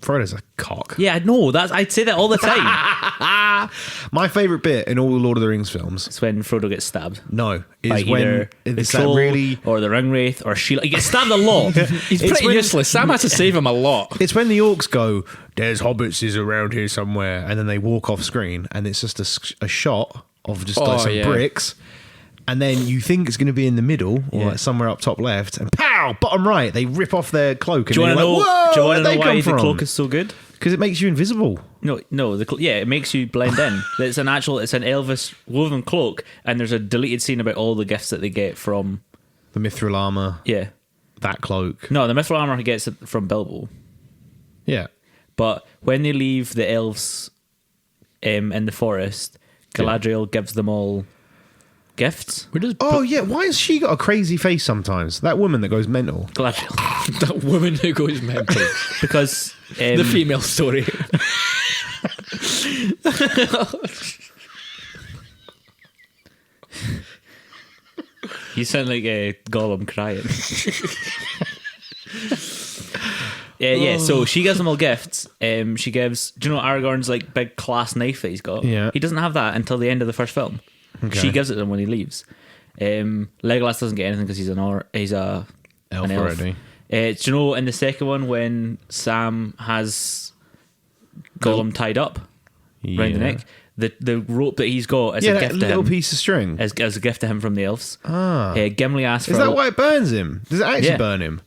[SPEAKER 4] Frodo's a cock.
[SPEAKER 2] Yeah, I know. I'd say that all the time.
[SPEAKER 4] My favourite bit in all the Lord of the Rings films.
[SPEAKER 2] It's when Frodo gets stabbed.
[SPEAKER 4] No,
[SPEAKER 2] By
[SPEAKER 4] is when
[SPEAKER 2] either the
[SPEAKER 4] it's that
[SPEAKER 2] troll
[SPEAKER 4] really.
[SPEAKER 2] or the ringwraith or Sheila. He gets stabbed a lot.
[SPEAKER 1] He's pretty useless. Sam had to save him a lot.
[SPEAKER 4] It's when the orcs go, there's hobbits around here somewhere, and then they walk off screen, and it's just a shot of just like some bricks, and then you think it's going to be in the middle or like somewhere up top left, and pow, bottom right, they rip off their cloak. And
[SPEAKER 2] Do you want to know?
[SPEAKER 4] Whoa,
[SPEAKER 2] Do you want to
[SPEAKER 4] where'd
[SPEAKER 2] know
[SPEAKER 4] they
[SPEAKER 2] why
[SPEAKER 4] come
[SPEAKER 2] the
[SPEAKER 4] from?
[SPEAKER 2] cloak is so good?
[SPEAKER 4] Because it makes you invisible.
[SPEAKER 2] No. It makes you blend in. It's an Elvis woven cloak, and there's a deleted scene about all the gifts that they get from
[SPEAKER 4] The mithril armor,
[SPEAKER 2] Yeah.
[SPEAKER 4] that cloak.
[SPEAKER 2] No, the mithril armor he gets it from Bilbo.
[SPEAKER 4] Yeah.
[SPEAKER 2] But when they leave the elves in the forest, Galadriel gives them all gifts.
[SPEAKER 4] Oh yeah, why has she got a crazy face sometimes? That woman that goes mental.
[SPEAKER 2] Galadriel.
[SPEAKER 1] That woman who goes mental.
[SPEAKER 2] Because
[SPEAKER 1] The female story.
[SPEAKER 2] you sound like a Gollum crying. Yeah, so she gives them all gifts. She gives, do you know Aragorn's like big class knife that he's got?
[SPEAKER 4] Yeah.
[SPEAKER 2] He doesn't have that until the end of the first film.
[SPEAKER 4] Okay.
[SPEAKER 2] She gives it to him when he leaves. Legolas doesn't get anything because he's an
[SPEAKER 4] Elf
[SPEAKER 2] elf.
[SPEAKER 4] already.
[SPEAKER 2] Do you know in the second one when Sam has Gollum tied up around the neck, the rope that he's got is a
[SPEAKER 4] that
[SPEAKER 2] gift to
[SPEAKER 4] little
[SPEAKER 2] him.
[SPEAKER 4] piece of string.
[SPEAKER 2] As a gift to him from the elves.
[SPEAKER 4] Ah.
[SPEAKER 2] Gimli asked for
[SPEAKER 4] Is that why it burns him? Does it actually
[SPEAKER 2] Yeah.
[SPEAKER 4] burn him?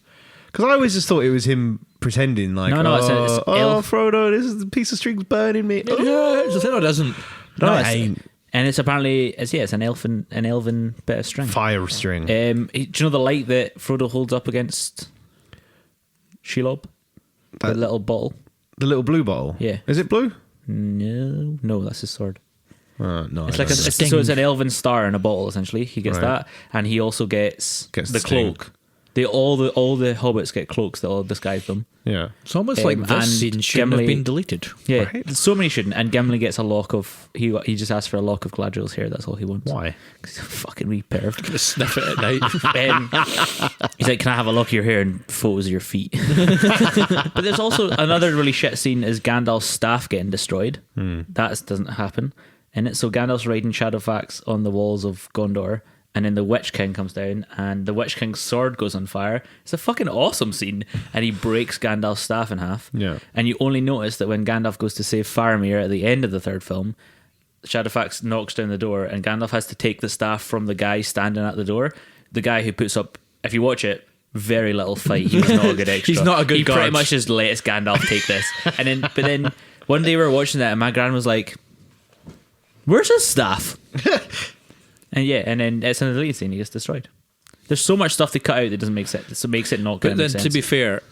[SPEAKER 4] Because I always just thought it was him pretending like,
[SPEAKER 2] No, it's elf.
[SPEAKER 4] Frodo, this is the piece of string's burning me.
[SPEAKER 1] Yeah, no, it doesn't.
[SPEAKER 4] No, it
[SPEAKER 2] it's-
[SPEAKER 4] ain't.
[SPEAKER 2] And it's apparently it's an elven bit of string.
[SPEAKER 4] Fire string.
[SPEAKER 2] Do you know the light that Frodo holds up against Shelob? The
[SPEAKER 4] That-
[SPEAKER 2] little bottle.
[SPEAKER 4] The little blue bottle.
[SPEAKER 2] Yeah.
[SPEAKER 4] Is it blue?
[SPEAKER 2] No, that's his sword.
[SPEAKER 4] No.
[SPEAKER 2] It's
[SPEAKER 4] I
[SPEAKER 2] like
[SPEAKER 4] don't know.
[SPEAKER 2] so it's an elven star in a bottle. Essentially, he gets
[SPEAKER 4] Right.
[SPEAKER 2] that, and he also gets
[SPEAKER 4] Gets
[SPEAKER 2] the
[SPEAKER 4] the sting.
[SPEAKER 2] cloak. All the hobbits get cloaks that all disguise them.
[SPEAKER 4] Yeah.
[SPEAKER 1] It's almost like
[SPEAKER 2] and
[SPEAKER 1] this scene shouldn't
[SPEAKER 2] Gimli-
[SPEAKER 1] have been deleted.
[SPEAKER 2] Yeah,
[SPEAKER 4] Right.
[SPEAKER 2] so many shouldn't. And Gimli gets a lock of he just asks for a lock of Galadriel's hair. That's all he wants.
[SPEAKER 4] Why?
[SPEAKER 2] Because he's a fucking wee perv.
[SPEAKER 1] Just sniff it at night.
[SPEAKER 2] He's like, "Can I have a lock of your hair and photos of your feet?" But there's also another really shit scene: is Gandalf's staff getting destroyed? That doesn't happen in it. So Gandalf's riding Shadowfax on the walls of Gondor, and then the Witch King comes down, and the Witch King's sword goes on fire. It's a fucking awesome scene, and he breaks Gandalf's staff in half.
[SPEAKER 4] Yeah.
[SPEAKER 2] And you only notice that when Gandalf goes to save Faramir at the end of the third film, Shadowfax knocks down the door, and Gandalf has to take the staff from the guy standing at the door. The guy who puts up, if you watch it, very little fight. He was not a good extra.
[SPEAKER 1] He's not a good
[SPEAKER 2] He pretty
[SPEAKER 1] guard.
[SPEAKER 2] much just lets Gandalf take this. But then one day we were watching that, and my gran was like, "Where's his staff?" And then it's in the deleted scene. He gets destroyed. There's so much stuff they cut out that doesn't make sense. So it makes it not
[SPEAKER 1] But
[SPEAKER 2] going
[SPEAKER 1] then,
[SPEAKER 2] to make
[SPEAKER 1] to
[SPEAKER 2] sense.
[SPEAKER 1] be fair,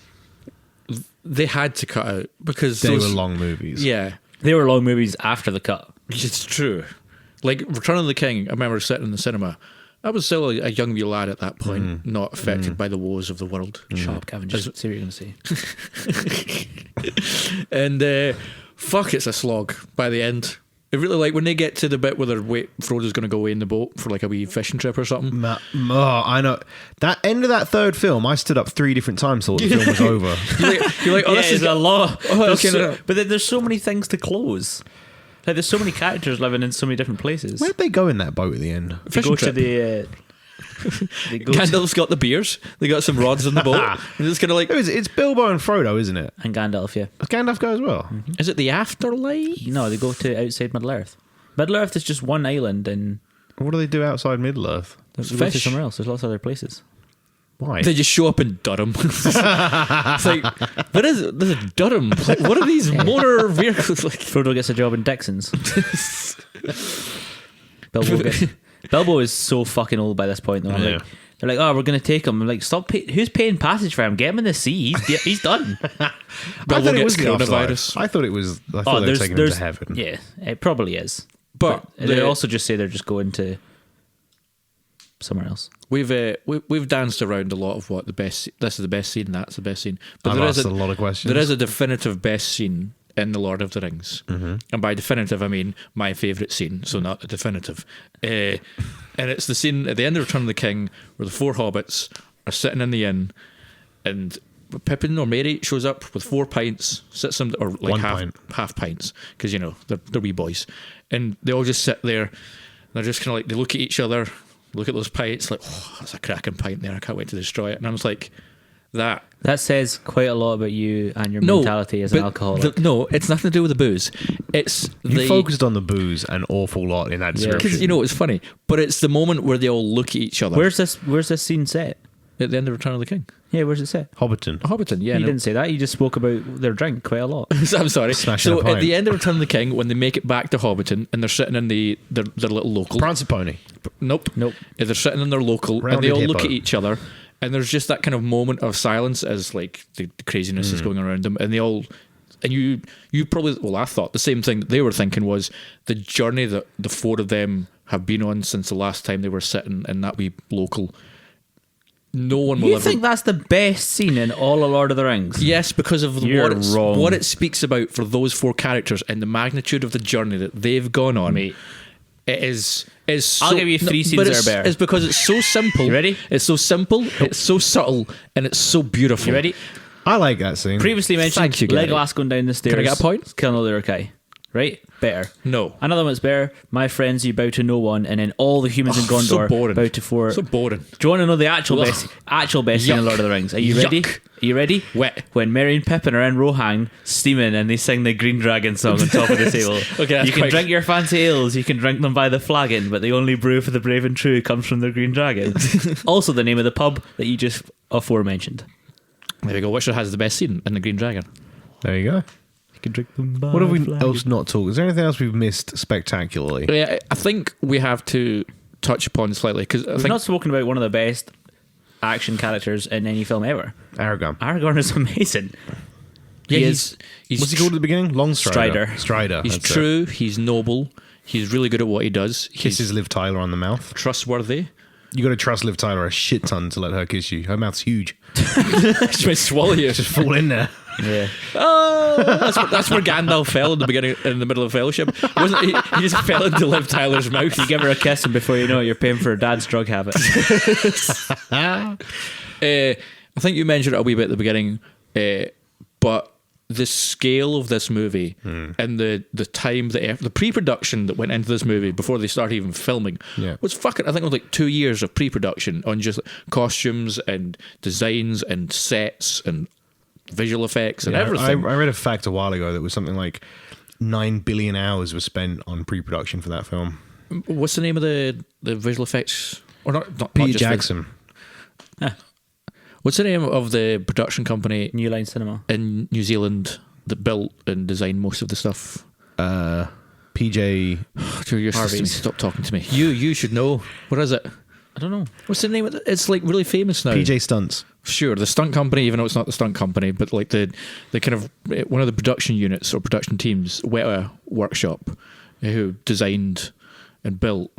[SPEAKER 1] they had to cut out because
[SPEAKER 4] They
[SPEAKER 1] those,
[SPEAKER 4] were long movies.
[SPEAKER 1] Yeah,
[SPEAKER 2] They were long movies after the cut.
[SPEAKER 1] it's true. Like Return of the King, I remember sitting in the cinema. I was still a young wee lad at that point, not affected by the woes of the world.
[SPEAKER 2] Shut up, Kevin. Just see what you're going to say.
[SPEAKER 1] And fuck, it's a slog by the end. It really, like when they get to the bit where they're Frodo's going to go away in the boat for like a wee fishing trip or something.
[SPEAKER 4] I know. That end of that third film, I stood up 3 different times, thought the film was over.
[SPEAKER 1] You're like, oh, this is
[SPEAKER 2] a lot.
[SPEAKER 1] okay, no.
[SPEAKER 2] But then there's so many things to close. Like there's so many characters living in so many different places.
[SPEAKER 4] Where'd they go in that boat at the end?
[SPEAKER 2] They
[SPEAKER 1] fishing
[SPEAKER 2] go
[SPEAKER 1] trip.
[SPEAKER 2] to the. They go to,
[SPEAKER 1] Gandalf's got the beers. They got some rods in the boat. And it's kind of like,
[SPEAKER 4] Who is it? It's Bilbo and Frodo, isn't it?
[SPEAKER 2] and Gandalf, yeah.
[SPEAKER 4] Does Gandalf go as well?
[SPEAKER 1] is it the afterlife?
[SPEAKER 2] No, they go to outside Middle Earth. Middle Earth is just one island, and
[SPEAKER 4] What do they do outside Middle-earth?
[SPEAKER 2] they go to
[SPEAKER 1] fish.
[SPEAKER 2] somewhere else. There's lots of other places.
[SPEAKER 4] Why?
[SPEAKER 1] They just show up in Durham. It's like, there's a Durham. Like, what are these motor vehicles? Like,
[SPEAKER 2] Frodo gets a job in Dixon's. Bilbo is so fucking old by this point, though.
[SPEAKER 4] Yeah.
[SPEAKER 2] Like, they're like, "Oh, we're gonna take him." I'm like, "Stop! Who's paying passage for him? Get him in the sea. He's done."
[SPEAKER 4] I
[SPEAKER 1] Bilbo
[SPEAKER 4] thought it
[SPEAKER 1] gets
[SPEAKER 4] was the
[SPEAKER 1] coronavirus.
[SPEAKER 4] afterlife. I thought it was. I thought they were taking him to heaven.
[SPEAKER 2] Yeah, it probably is.
[SPEAKER 1] But
[SPEAKER 2] They
[SPEAKER 1] the-
[SPEAKER 2] also just say they're just going to somewhere else.
[SPEAKER 1] we've danced around a lot of what the best. This is the best scene. That's the best scene. But
[SPEAKER 4] I've
[SPEAKER 1] there is
[SPEAKER 4] asked a lot of questions.
[SPEAKER 1] There is a definitive best scene in the Lord of the Rings, and by definitive I mean my favourite scene. So not the definitive. And it's the scene at the end of Return of the King where the 4 hobbits are sitting in the inn, and Pippin or Merry shows up with 4 pints, sits them or like
[SPEAKER 4] 1
[SPEAKER 1] half
[SPEAKER 4] pint.
[SPEAKER 1] half pints because they're wee boys, and they all just sit there. And they're just kind of like they look at each other, look at those pints, like, oh, that's a cracking pint there. I can't wait to destroy it. And I was like, that.
[SPEAKER 2] That says quite a lot about you and your mentality as an
[SPEAKER 1] but
[SPEAKER 2] alcoholic.
[SPEAKER 1] no, it's nothing to do with the booze. It's
[SPEAKER 4] You focused on the booze an awful lot in that description.
[SPEAKER 1] because you know it's funny, but it's the moment where they all look at each other.
[SPEAKER 2] Where's this scene set?
[SPEAKER 1] At the end of Return of the King?
[SPEAKER 2] Yeah, where's it set?
[SPEAKER 4] Hobbiton.
[SPEAKER 1] Hobbiton, yeah.
[SPEAKER 2] You
[SPEAKER 1] no.
[SPEAKER 2] didn't say that. You just spoke about their drink quite a lot.
[SPEAKER 1] I'm sorry.
[SPEAKER 4] Smashing
[SPEAKER 1] So
[SPEAKER 4] a pint.
[SPEAKER 1] at the end of Return of the King, when they make it back to Hobbiton and they're sitting in their little local.
[SPEAKER 4] Prancing Pony.
[SPEAKER 1] Nope.
[SPEAKER 2] Nope.
[SPEAKER 1] They're sitting in their local and
[SPEAKER 4] Rounded
[SPEAKER 1] they all
[SPEAKER 4] hippo.
[SPEAKER 1] look at each other, and there's just that kind of moment of silence as like the craziness is going around them, and they all. And you probably, well, I thought the same thing that they were thinking was the journey that the 4 of them have been on since the last time they were sitting in that wee local. No one will
[SPEAKER 2] You
[SPEAKER 1] ever.
[SPEAKER 2] think that's the best scene in all of Lord of the Rings?
[SPEAKER 1] Yes, because of
[SPEAKER 2] You're wrong.
[SPEAKER 1] what it speaks about for those 4 characters and the magnitude of the journey that they've gone on.
[SPEAKER 2] Mate.
[SPEAKER 1] It is. So,
[SPEAKER 2] I'll give you 3 scenes
[SPEAKER 1] but
[SPEAKER 2] that
[SPEAKER 1] it's,
[SPEAKER 2] are better.
[SPEAKER 1] It's because it's so simple.
[SPEAKER 2] You ready?
[SPEAKER 1] It's so simple. It's so subtle, and it's so beautiful.
[SPEAKER 2] You ready?
[SPEAKER 4] I like that scene.
[SPEAKER 2] Previously mentioned
[SPEAKER 1] Thank you, Gary.
[SPEAKER 2] Legolas going down the stairs.
[SPEAKER 1] Can I get a point?
[SPEAKER 2] Killing all the Uruk-hai. Right? better.
[SPEAKER 1] No.
[SPEAKER 2] Another one that's better. My friends, you bow to no one, and then all the humans in
[SPEAKER 1] so
[SPEAKER 2] Gondor
[SPEAKER 1] boring.
[SPEAKER 2] bow to four.
[SPEAKER 1] So boring.
[SPEAKER 2] Do you want to know the actual
[SPEAKER 1] Ugh.
[SPEAKER 2] best scene in
[SPEAKER 1] Yuck.
[SPEAKER 2] Lord of the Rings? Are you ready?
[SPEAKER 1] Yuck.
[SPEAKER 2] Are you ready?
[SPEAKER 1] Wet.
[SPEAKER 2] When Merry and Pippin are in Rohan steaming and they sing the Green Dragon song on top of the table.
[SPEAKER 1] Okay, that's
[SPEAKER 2] you can
[SPEAKER 1] quite-
[SPEAKER 2] drink your fancy ales, you can drink them by the flagon, but the only brew for the brave and true comes from the Green Dragon. Also the name of the pub that you just aforementioned.
[SPEAKER 1] There we go. Which one has the best scene in the Green Dragon?
[SPEAKER 4] There you go.
[SPEAKER 2] You can drink them by
[SPEAKER 4] What have we
[SPEAKER 2] flagon.
[SPEAKER 4] else not talked? Is there anything else we've missed spectacularly?
[SPEAKER 1] Yeah, I think we have to touch upon slightly because I
[SPEAKER 2] We've
[SPEAKER 1] think
[SPEAKER 2] not spoken about one of the best action characters in any film ever.
[SPEAKER 4] Aragorn.
[SPEAKER 2] Aragorn is amazing.
[SPEAKER 1] yeah,
[SPEAKER 2] he
[SPEAKER 1] he's
[SPEAKER 4] What's he called at the beginning? Longstrider.
[SPEAKER 2] Strider.
[SPEAKER 1] He's
[SPEAKER 4] that's it.
[SPEAKER 1] true. He's noble. He's really good at what he does. He's
[SPEAKER 4] Kisses Liv Tyler on the mouth.
[SPEAKER 1] trustworthy.
[SPEAKER 4] You got to trust Liv Tyler a shit ton to let her kiss you. Her mouth's huge.
[SPEAKER 1] She might swallow you.
[SPEAKER 4] Just fall in there.
[SPEAKER 2] Yeah.
[SPEAKER 1] Oh, that's where Gandalf fell in the beginning, in the middle of Fellowship. Wasn't he? He just fell into Liv Tyler's mouth.
[SPEAKER 2] You give her a kiss, and before you know it, you're paying for her dad's drug habit.
[SPEAKER 1] I think you mentioned it a wee bit at the beginning, but the scale of this movie and the time, the pre-production that went into this movie before they started even filming was fucking. I think it was like 2 years of pre-production on just costumes and designs and sets and visual effects and everything.
[SPEAKER 4] I read a fact a while ago that was something like 9 billion hours was spent on pre-production for that film.
[SPEAKER 1] What's the name of the visual effects? Or not
[SPEAKER 4] Peter
[SPEAKER 1] just
[SPEAKER 4] Jackson.
[SPEAKER 1] What's the name of the production company
[SPEAKER 2] New Line Cinema.
[SPEAKER 1] in New Zealand that built and designed most of the stuff?
[SPEAKER 4] PJ.
[SPEAKER 1] You're
[SPEAKER 2] Harvey's.
[SPEAKER 1] Stop talking to me. You should know. What is it?
[SPEAKER 2] I don't know.
[SPEAKER 1] What's the name of it? It's like really famous now.
[SPEAKER 4] PJ Stunts.
[SPEAKER 1] Sure, the stunt company, even though it's not the stunt company, but like the kind of one of the production units or production teams, Weta Workshop, who designed and built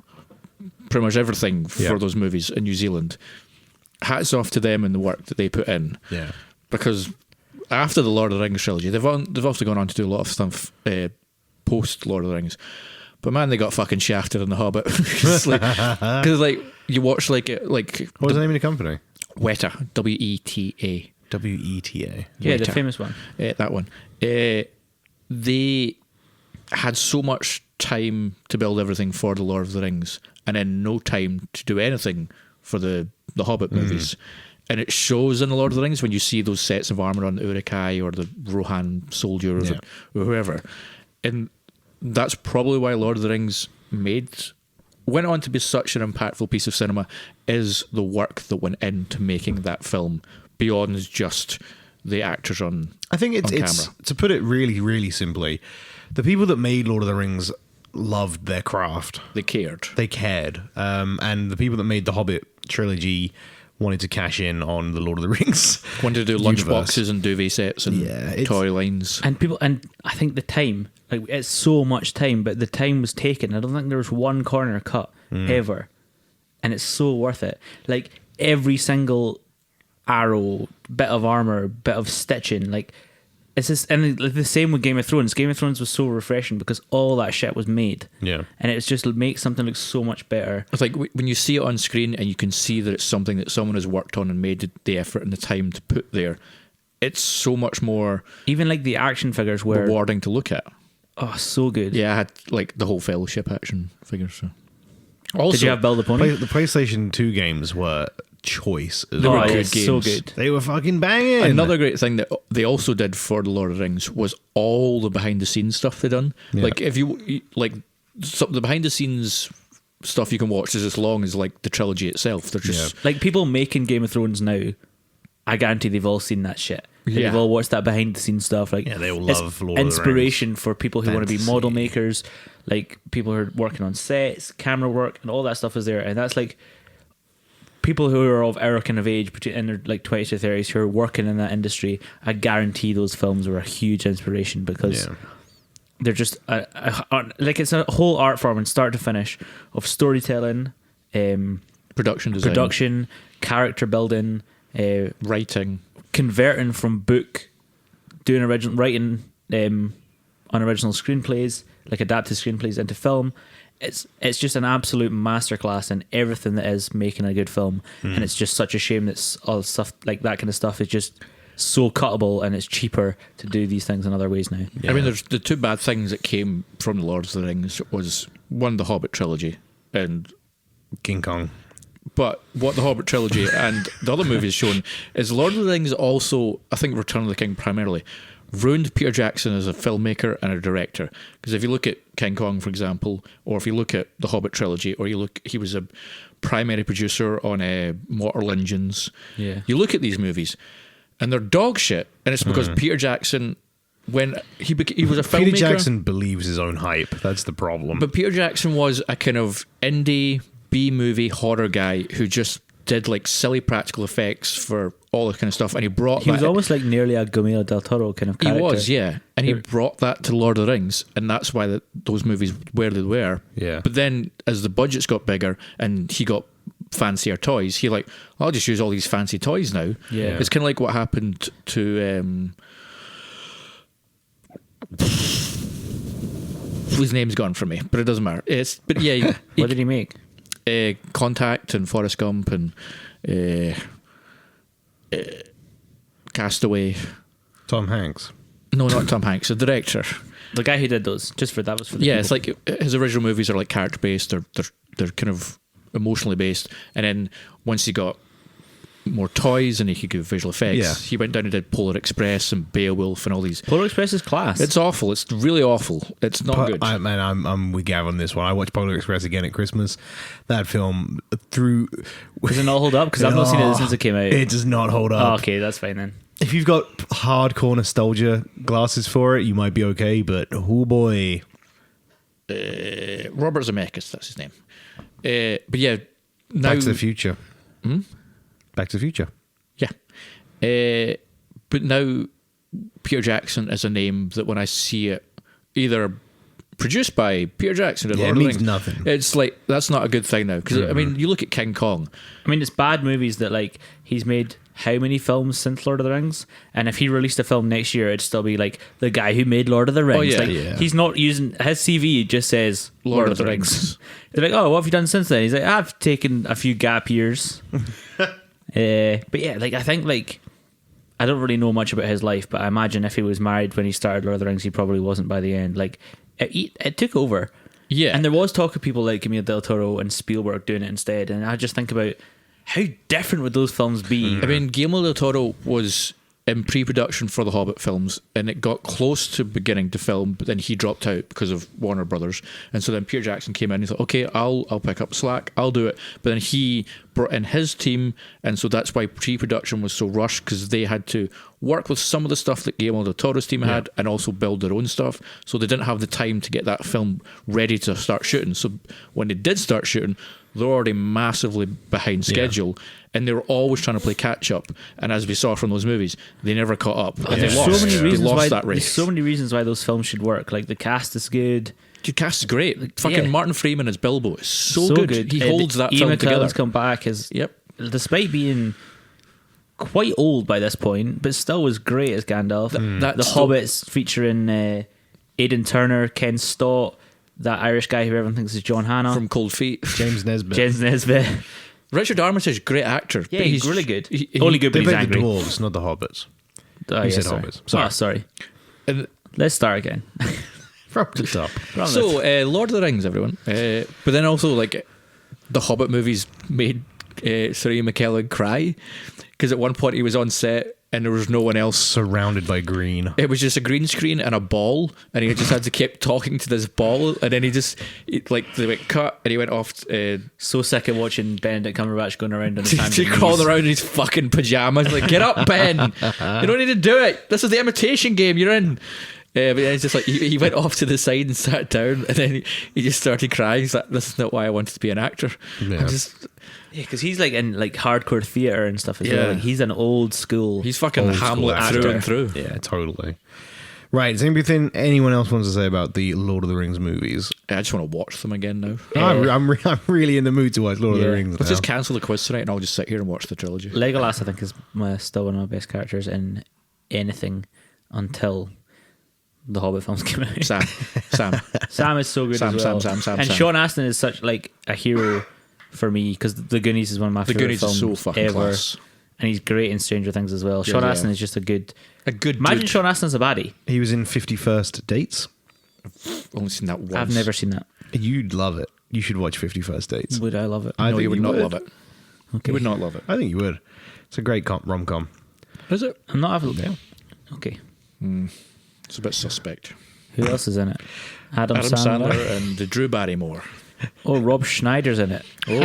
[SPEAKER 1] pretty much everything for those movies in New Zealand. Hats off to them and the work that they put in.
[SPEAKER 4] Yeah.
[SPEAKER 1] Because after the Lord of the Rings trilogy, they've also gone on to do a lot of stuff post Lord of the Rings. But man, they got fucking shafted in The Hobbit. Because like you watch like
[SPEAKER 4] What was the name of the company?
[SPEAKER 1] Weta, WETA.
[SPEAKER 4] WETA.
[SPEAKER 2] Yeah, the
[SPEAKER 1] Waiter.
[SPEAKER 2] famous one.
[SPEAKER 1] That one. They had so much time to build everything for the Lord of the Rings, and then no time to do anything for the Hobbit movies. And it shows in the Lord of the Rings when you see those sets of armor on the Uruk-hai or the Rohan soldiers or whoever. And that's probably why Lord of the Rings went on to be such an impactful piece of cinema, is the work that went into making that film beyond just the actors on
[SPEAKER 4] I think it's
[SPEAKER 1] camera.
[SPEAKER 4] to put it really, really simply, the people that made Lord of the Rings loved their craft.
[SPEAKER 1] They cared.
[SPEAKER 4] They cared. And the people that made the Hobbit trilogy wanted to cash in on the Lord of the Rings.
[SPEAKER 1] Wanted to do
[SPEAKER 4] universe.
[SPEAKER 1] lunchboxes and duvet sets and toy lines.
[SPEAKER 2] And I think the time, like it's so much time, but the time was taken. I don't think there was one corner cut ever, and it's so worth it. Like every single arrow, bit of armor, bit of stitching, like it's just, and the same with Game of Thrones. Game of Thrones was so refreshing because all that shit was made.
[SPEAKER 4] Yeah.
[SPEAKER 2] And it's just makes something look so much better.
[SPEAKER 1] It's like when you see it on screen and you can see that it's something that someone has worked on and made the effort and the time to put there, it's so much more
[SPEAKER 2] Even like the action figures were
[SPEAKER 1] rewarding to look at.
[SPEAKER 2] oh so good.
[SPEAKER 1] Yeah, I had like the whole Fellowship action figures. So. Also,
[SPEAKER 2] Did you have Build the Pony?
[SPEAKER 4] The PlayStation 2 games were choice. As
[SPEAKER 1] They were
[SPEAKER 4] well.
[SPEAKER 1] good
[SPEAKER 2] it's so
[SPEAKER 1] games.
[SPEAKER 2] good.
[SPEAKER 4] They were fucking banging.
[SPEAKER 1] Another great thing that they also did for the Lord of the Rings was all the behind the scenes stuff they done.
[SPEAKER 4] Yeah.
[SPEAKER 1] Like if you like the behind the scenes stuff you can watch is as long as like the trilogy itself. They're just
[SPEAKER 2] Like people making Game of Thrones now, I guarantee they've all seen that shit. Like,
[SPEAKER 1] Yeah.
[SPEAKER 2] They've all watched that behind the scenes stuff. Like
[SPEAKER 4] Yeah, they all
[SPEAKER 2] it's
[SPEAKER 4] love Lord of the
[SPEAKER 2] inspiration for people who want to be
[SPEAKER 4] Fantasy.
[SPEAKER 2] model makers, like people who are working on sets, camera work, and all that stuff is there. And that's like people who are of our kind of age, in their like 20s to 30s, who are working in that industry. I guarantee those films were a huge inspiration because they're just like it's a whole art form, and start to finish, of storytelling,
[SPEAKER 1] production design,
[SPEAKER 2] production, character building,
[SPEAKER 1] writing.
[SPEAKER 2] converting from book, doing writing on original screenplays, like adapted screenplays into film. It's just an absolute masterclass in everything that is making a good film, and it's just such a shame that all stuff like that kind of stuff is just so cuttable and it's cheaper to do these things in other ways now.
[SPEAKER 1] I mean, there's the two bad things that came from the Lord of the Rings was one, the Hobbit trilogy, and
[SPEAKER 4] King Kong.
[SPEAKER 1] but what the Hobbit trilogy and the other movies shown is Lord of the Rings also, I think Return of the King primarily, ruined Peter Jackson as a filmmaker and a director. Because if you look at King Kong, for example, or if you look at the Hobbit trilogy, or he was a primary producer on Mortal Engines.
[SPEAKER 2] Yeah.
[SPEAKER 1] You look at these movies, and they're dog shit, and it's because Peter Jackson, when he was a filmmaker.
[SPEAKER 4] Peter Jackson believes his own hype. That's the problem.
[SPEAKER 1] But Peter Jackson was a kind of indie B-movie horror guy who just did like silly practical effects for all this kind of stuff, and he brought
[SPEAKER 2] He
[SPEAKER 1] that.
[SPEAKER 2] was almost like nearly a Guillermo del Toro kind of
[SPEAKER 1] He
[SPEAKER 2] character.
[SPEAKER 1] was, yeah, and he brought that to Lord of the Rings, and that's why those movies where they were.
[SPEAKER 4] Yeah.
[SPEAKER 1] But then, as the budgets got bigger and he got fancier toys, he like, I'll just use all these fancy toys now.
[SPEAKER 2] Yeah.
[SPEAKER 1] It's kind of like what happened to. Whose name's gone from me, but it doesn't matter. But yeah,
[SPEAKER 2] What did he make?
[SPEAKER 1] Contact and Forrest Gump and Castaway.
[SPEAKER 4] Tom Hanks.
[SPEAKER 1] No, not Tom Hanks, the director.
[SPEAKER 2] The guy who did those, that was for the
[SPEAKER 1] Yeah,
[SPEAKER 2] people.
[SPEAKER 1] it's like his original movies are like character based. They're kind of emotionally based, and then once he got more toys and he could do visual effects,
[SPEAKER 4] Yeah.
[SPEAKER 1] he went down and did Polar Express and Beowulf and all these.
[SPEAKER 2] Polar Express is class.
[SPEAKER 1] It's awful. It's really awful. It's not good.
[SPEAKER 4] I'm with Gav on this one. I watched Polar Express again at Christmas. That film through.
[SPEAKER 2] Does it not hold up? Because I've not seen it since it came out.
[SPEAKER 4] It does not hold
[SPEAKER 2] Oh,
[SPEAKER 4] up.
[SPEAKER 2] okay, that's fine then.
[SPEAKER 4] If you've got hardcore nostalgia glasses for it, you might be okay. But oh boy,
[SPEAKER 1] Robert Zemeckis, that's his name. But yeah, now,
[SPEAKER 4] Back to the Future. Back to the Future.
[SPEAKER 1] Yeah. But now Peter Jackson is a name that when I see it either produced by Peter Jackson or
[SPEAKER 4] Yeah,
[SPEAKER 1] Lord
[SPEAKER 4] it
[SPEAKER 1] of the
[SPEAKER 4] means
[SPEAKER 1] Rings,
[SPEAKER 4] nothing.
[SPEAKER 1] It's like, that's not a good thing now. Because, I mean, you look at King Kong.
[SPEAKER 2] I mean, it's bad movies that, like, he's made how many films since Lord of the Rings? And if he released a film next year, it'd still be like the guy who made Lord of the Rings.
[SPEAKER 1] yeah.
[SPEAKER 2] Like,
[SPEAKER 4] Yeah.
[SPEAKER 2] he's not using his CV, just says Lord of the Rings. They're like, oh, what have you done since then? He's like, I've taken a few gap years. But yeah, like, I think, like, I don't really know much about his life, but I imagine if he was married when he started Lord of the Rings, he probably wasn't by the end. Like, it took over.
[SPEAKER 1] Yeah.
[SPEAKER 2] And there was talk of people like Guillermo del Toro and Spielberg doing it instead. And I just think about how different would those films be?
[SPEAKER 1] I mean, Guillermo del Toro was in pre-production for the Hobbit films, and it got close to beginning to film, but then he dropped out because of Warner Brothers, and so then Peter Jackson came in and he thought, okay, I'll pick up slack, I'll do it. But then he brought in his team, and so that's why pre-production was so rushed, because they had to work with some of the stuff that Guillermo del Toro's team had and also build their own stuff, so they didn't have the time to get that film ready to start shooting. So when they did start shooting, they're already massively behind schedule, and they were always trying to play catch up. And as we saw from those movies, they never caught up. And
[SPEAKER 2] There's
[SPEAKER 1] they lost.
[SPEAKER 2] so many reasons
[SPEAKER 1] they lost
[SPEAKER 2] why
[SPEAKER 1] that
[SPEAKER 2] there's
[SPEAKER 1] race.
[SPEAKER 2] so many reasons why those films should work. Like the cast is good.
[SPEAKER 1] Dude, cast is great. Fucking
[SPEAKER 2] yeah.
[SPEAKER 1] Martin Freeman as Bilbo is so good. He holds that
[SPEAKER 2] Ian
[SPEAKER 1] film together.
[SPEAKER 2] McKellen's come back as
[SPEAKER 1] Yep.
[SPEAKER 2] despite being quite old by this point, but still was great as Gandalf.
[SPEAKER 1] That's
[SPEAKER 2] the
[SPEAKER 1] still-
[SPEAKER 2] Hobbits featuring Aidan Turner, Ken Stott, that Irish guy who everyone thinks is John Hannah,
[SPEAKER 1] From Cold Feet.
[SPEAKER 4] James Nesbitt.
[SPEAKER 2] James Nesbitt.
[SPEAKER 1] Richard Armitage, great actor.
[SPEAKER 2] Yeah,
[SPEAKER 1] but
[SPEAKER 2] he's really good.
[SPEAKER 1] he-
[SPEAKER 2] Only good
[SPEAKER 4] They
[SPEAKER 2] when he's
[SPEAKER 4] played the
[SPEAKER 2] angry.
[SPEAKER 4] dwarves, not the hobbits.
[SPEAKER 2] Oh,
[SPEAKER 4] You
[SPEAKER 2] yeah,
[SPEAKER 4] said
[SPEAKER 2] sorry.
[SPEAKER 4] Hobbits. Sorry.
[SPEAKER 2] Oh, sorry.
[SPEAKER 1] And
[SPEAKER 2] Let's start again.
[SPEAKER 4] From the top.
[SPEAKER 1] so, Lord of the Rings, everyone. But then also, like, the Hobbit movies made Sir Ian McKellen cry, because at one point he was on set and there was no one else.
[SPEAKER 4] Surrounded by green.
[SPEAKER 1] It was just a green screen and a ball, and he just had to keep talking to this ball, and then they went cut, and he went off.
[SPEAKER 2] So sick of watching Benedict Cumberbatch going around on his hands
[SPEAKER 1] He
[SPEAKER 2] and
[SPEAKER 1] crawled
[SPEAKER 2] knees.
[SPEAKER 1] around in his fucking pajamas, like, get up, Ben! You don't need to do it. This is the imitation game you're in. But then it's just like he went off to the side and sat down, and then he just started crying. He's like, "This is not why I wanted to be an actor."
[SPEAKER 4] Yeah.
[SPEAKER 1] I'm just,
[SPEAKER 2] Yeah, because he's like in like hardcore theatre and stuff as
[SPEAKER 1] Yeah.
[SPEAKER 2] well. Like, he's an old school.
[SPEAKER 1] he's fucking
[SPEAKER 4] Old school
[SPEAKER 1] Hamlet
[SPEAKER 4] actor.
[SPEAKER 1] through and through.
[SPEAKER 4] Yeah, totally. Right, is anything anyone else wants to say about the Lord of the Rings movies?
[SPEAKER 1] I just want to watch them again now.
[SPEAKER 4] I'm really in the mood to watch Lord of the
[SPEAKER 2] Yeah.
[SPEAKER 4] Rings
[SPEAKER 1] Let's
[SPEAKER 4] now.
[SPEAKER 1] just cancel the quiz tonight, and I'll just sit here and watch the trilogy.
[SPEAKER 2] Legolas, I think, is still one of my best characters in anything until the Hobbit films came out.
[SPEAKER 1] Sam.
[SPEAKER 2] Sam is so good
[SPEAKER 1] Sam,
[SPEAKER 2] as well.
[SPEAKER 1] Sam,
[SPEAKER 2] and
[SPEAKER 1] Sam.
[SPEAKER 2] Sean Astin is such like a hero for me because The Goonies is one of my
[SPEAKER 1] The
[SPEAKER 2] favorite
[SPEAKER 1] Goonies
[SPEAKER 2] films
[SPEAKER 1] is so fucking
[SPEAKER 2] ever.
[SPEAKER 1] class.
[SPEAKER 2] and he's great in Stranger Things as well. Sean
[SPEAKER 1] yeah.
[SPEAKER 2] Astin is just a good. Imagine
[SPEAKER 1] dude.
[SPEAKER 2] Sean Astin's a baddie.
[SPEAKER 4] He was in 51st Dates.
[SPEAKER 1] Only seen that once.
[SPEAKER 2] I've never seen that.
[SPEAKER 4] You'd love it. You should watch 51st Dates.
[SPEAKER 2] Would I love it?
[SPEAKER 4] I
[SPEAKER 1] No,
[SPEAKER 4] think
[SPEAKER 1] you would not love it.
[SPEAKER 2] Okay.
[SPEAKER 1] You would not love it.
[SPEAKER 4] I think you would. It's a great rom-com.
[SPEAKER 1] Is it?
[SPEAKER 2] I'm not having. Okay.
[SPEAKER 1] It's a bit suspect.
[SPEAKER 2] Who else is in it? Adam
[SPEAKER 1] Adam Sandler and Drew Barrymore.
[SPEAKER 2] Oh, Rob Schneider's in it.
[SPEAKER 1] Oh,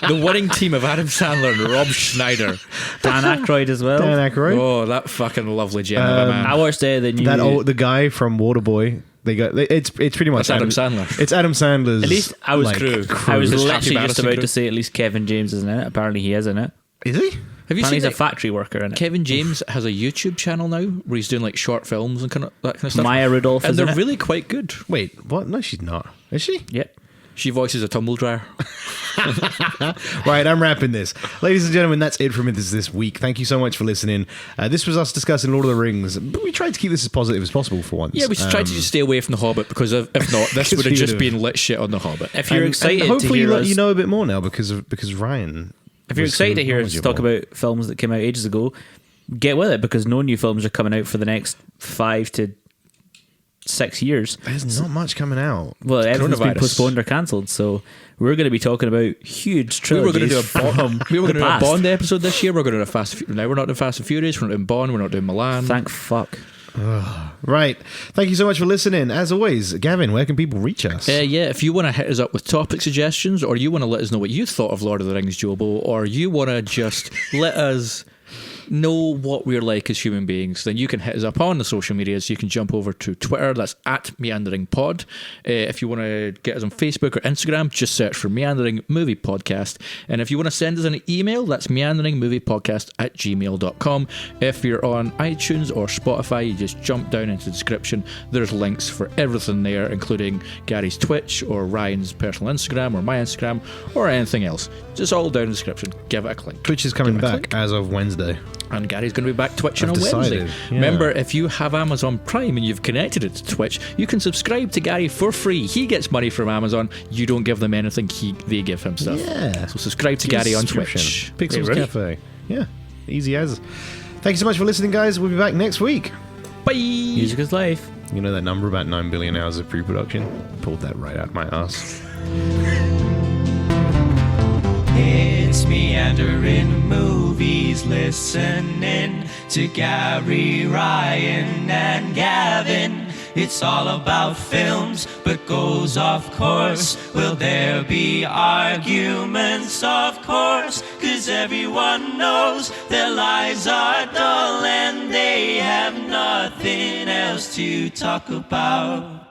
[SPEAKER 1] the winning team of Adam Sandler and Rob Schneider.
[SPEAKER 2] Dan Aykroyd as well.
[SPEAKER 4] Dan Aykroyd.
[SPEAKER 1] Oh, that fucking lovely gem of a man.
[SPEAKER 2] I watched the new.
[SPEAKER 4] The guy from Waterboy. It's pretty much
[SPEAKER 1] That's Adam Sandler.
[SPEAKER 4] It's Adam Sandler's.
[SPEAKER 2] At least I was.
[SPEAKER 4] like,
[SPEAKER 1] crew.
[SPEAKER 2] I was
[SPEAKER 1] His
[SPEAKER 2] literally
[SPEAKER 1] Happy
[SPEAKER 2] just
[SPEAKER 1] Madison
[SPEAKER 2] about
[SPEAKER 1] crew.
[SPEAKER 2] to say at least Kevin James is in it. Apparently he is in it.
[SPEAKER 4] Is he?
[SPEAKER 1] Have you
[SPEAKER 2] Apparently
[SPEAKER 1] seen
[SPEAKER 2] he's a
[SPEAKER 1] that
[SPEAKER 2] factory worker in it.
[SPEAKER 1] Kevin James has a YouTube channel now where he's doing like short films and that kind of stuff.
[SPEAKER 2] Maya Rudolph
[SPEAKER 1] and
[SPEAKER 2] is
[SPEAKER 1] they're
[SPEAKER 2] in it.
[SPEAKER 1] really quite good.
[SPEAKER 4] Wait, what? No, she's not. Is she?
[SPEAKER 2] Yep.
[SPEAKER 1] She voices a tumble dryer.
[SPEAKER 4] Right, I'm wrapping this. Ladies and gentlemen, that's it from us this week. Thank you so much for listening. This was us discussing Lord of the Rings, but we tried to keep this as positive as possible for once.
[SPEAKER 1] Yeah, we should try to just stay away from The Hobbit because if not, this would have just been lit shit on The Hobbit.
[SPEAKER 2] If you're excited
[SPEAKER 4] and hopefully
[SPEAKER 2] to hear us,
[SPEAKER 4] you know a bit more now because Ryan.
[SPEAKER 2] if you're
[SPEAKER 4] was
[SPEAKER 2] excited
[SPEAKER 4] so
[SPEAKER 2] to hear us talk
[SPEAKER 4] knowledgeable.
[SPEAKER 2] about films that came out ages ago, get with it because no new films are coming out for the next 5 to 6 years.
[SPEAKER 4] There's not much coming out.
[SPEAKER 2] Well, everything's been
[SPEAKER 1] Coronavirus.
[SPEAKER 2] postponed or cancelled, so we're going to be talking about huge
[SPEAKER 1] We were
[SPEAKER 2] trilogies.
[SPEAKER 1] going to do a Bond. We were
[SPEAKER 2] the
[SPEAKER 1] going to do a
[SPEAKER 2] past.
[SPEAKER 1] Bond episode this year. We're going to do a Fast. Now we're not doing Fast and Furious. We're not doing Milan. We're not doing Milan.
[SPEAKER 2] Thank fuck.
[SPEAKER 4] Right. Thank you so much for listening. As always, Gavin, where can people reach us?
[SPEAKER 1] Yeah, if you want to hit us up with topic suggestions, or you want to let us know what you thought of Lord of the Rings, Jobo, or you want to just let us know what we're like as human beings, then you can hit us up on the social medias. You can jump over to Twitter, that's at meanderingpod. If you want to get us on Facebook or Instagram, just search for Meandering Movie Podcast. And if you want to send us an email, that's meanderingmoviepodcast@gmail.com. If you're on iTunes or Spotify, you just jump down into the description. There's links for everything there, including Gary's Twitch or Ryan's personal Instagram or my Instagram or anything else. Just all down in the description. Give it a click.
[SPEAKER 4] Twitch is coming
[SPEAKER 1] Give it a
[SPEAKER 4] back
[SPEAKER 1] click.
[SPEAKER 4] as of Wednesday.
[SPEAKER 1] And Gary's going to be back twitching
[SPEAKER 4] I've
[SPEAKER 1] on Wednesday.
[SPEAKER 4] decided, yeah.
[SPEAKER 1] Remember, if you have Amazon Prime and you've connected it to Twitch, you can subscribe to Gary for free. He gets money from Amazon. You don't give them anything. They give him stuff.
[SPEAKER 4] Yeah.
[SPEAKER 1] So subscribe to Gary on
[SPEAKER 4] Subscription.
[SPEAKER 1] Twitch.
[SPEAKER 4] Pixels
[SPEAKER 1] Hey, ready?
[SPEAKER 4] Cafe. Yeah. Easy as. Thank you so much for listening, guys. We'll be back next week.
[SPEAKER 1] Bye.
[SPEAKER 2] Music is life.
[SPEAKER 4] You know that number about 9 billion hours of pre-production? Pulled that right out my ass.
[SPEAKER 3] It's meandering movies, listening to Gary, Ryan, and Gavin. It's all about films, but goes off course. Will there be arguments? Of course, 'cause everyone knows their lives are dull and they have nothing else to talk about.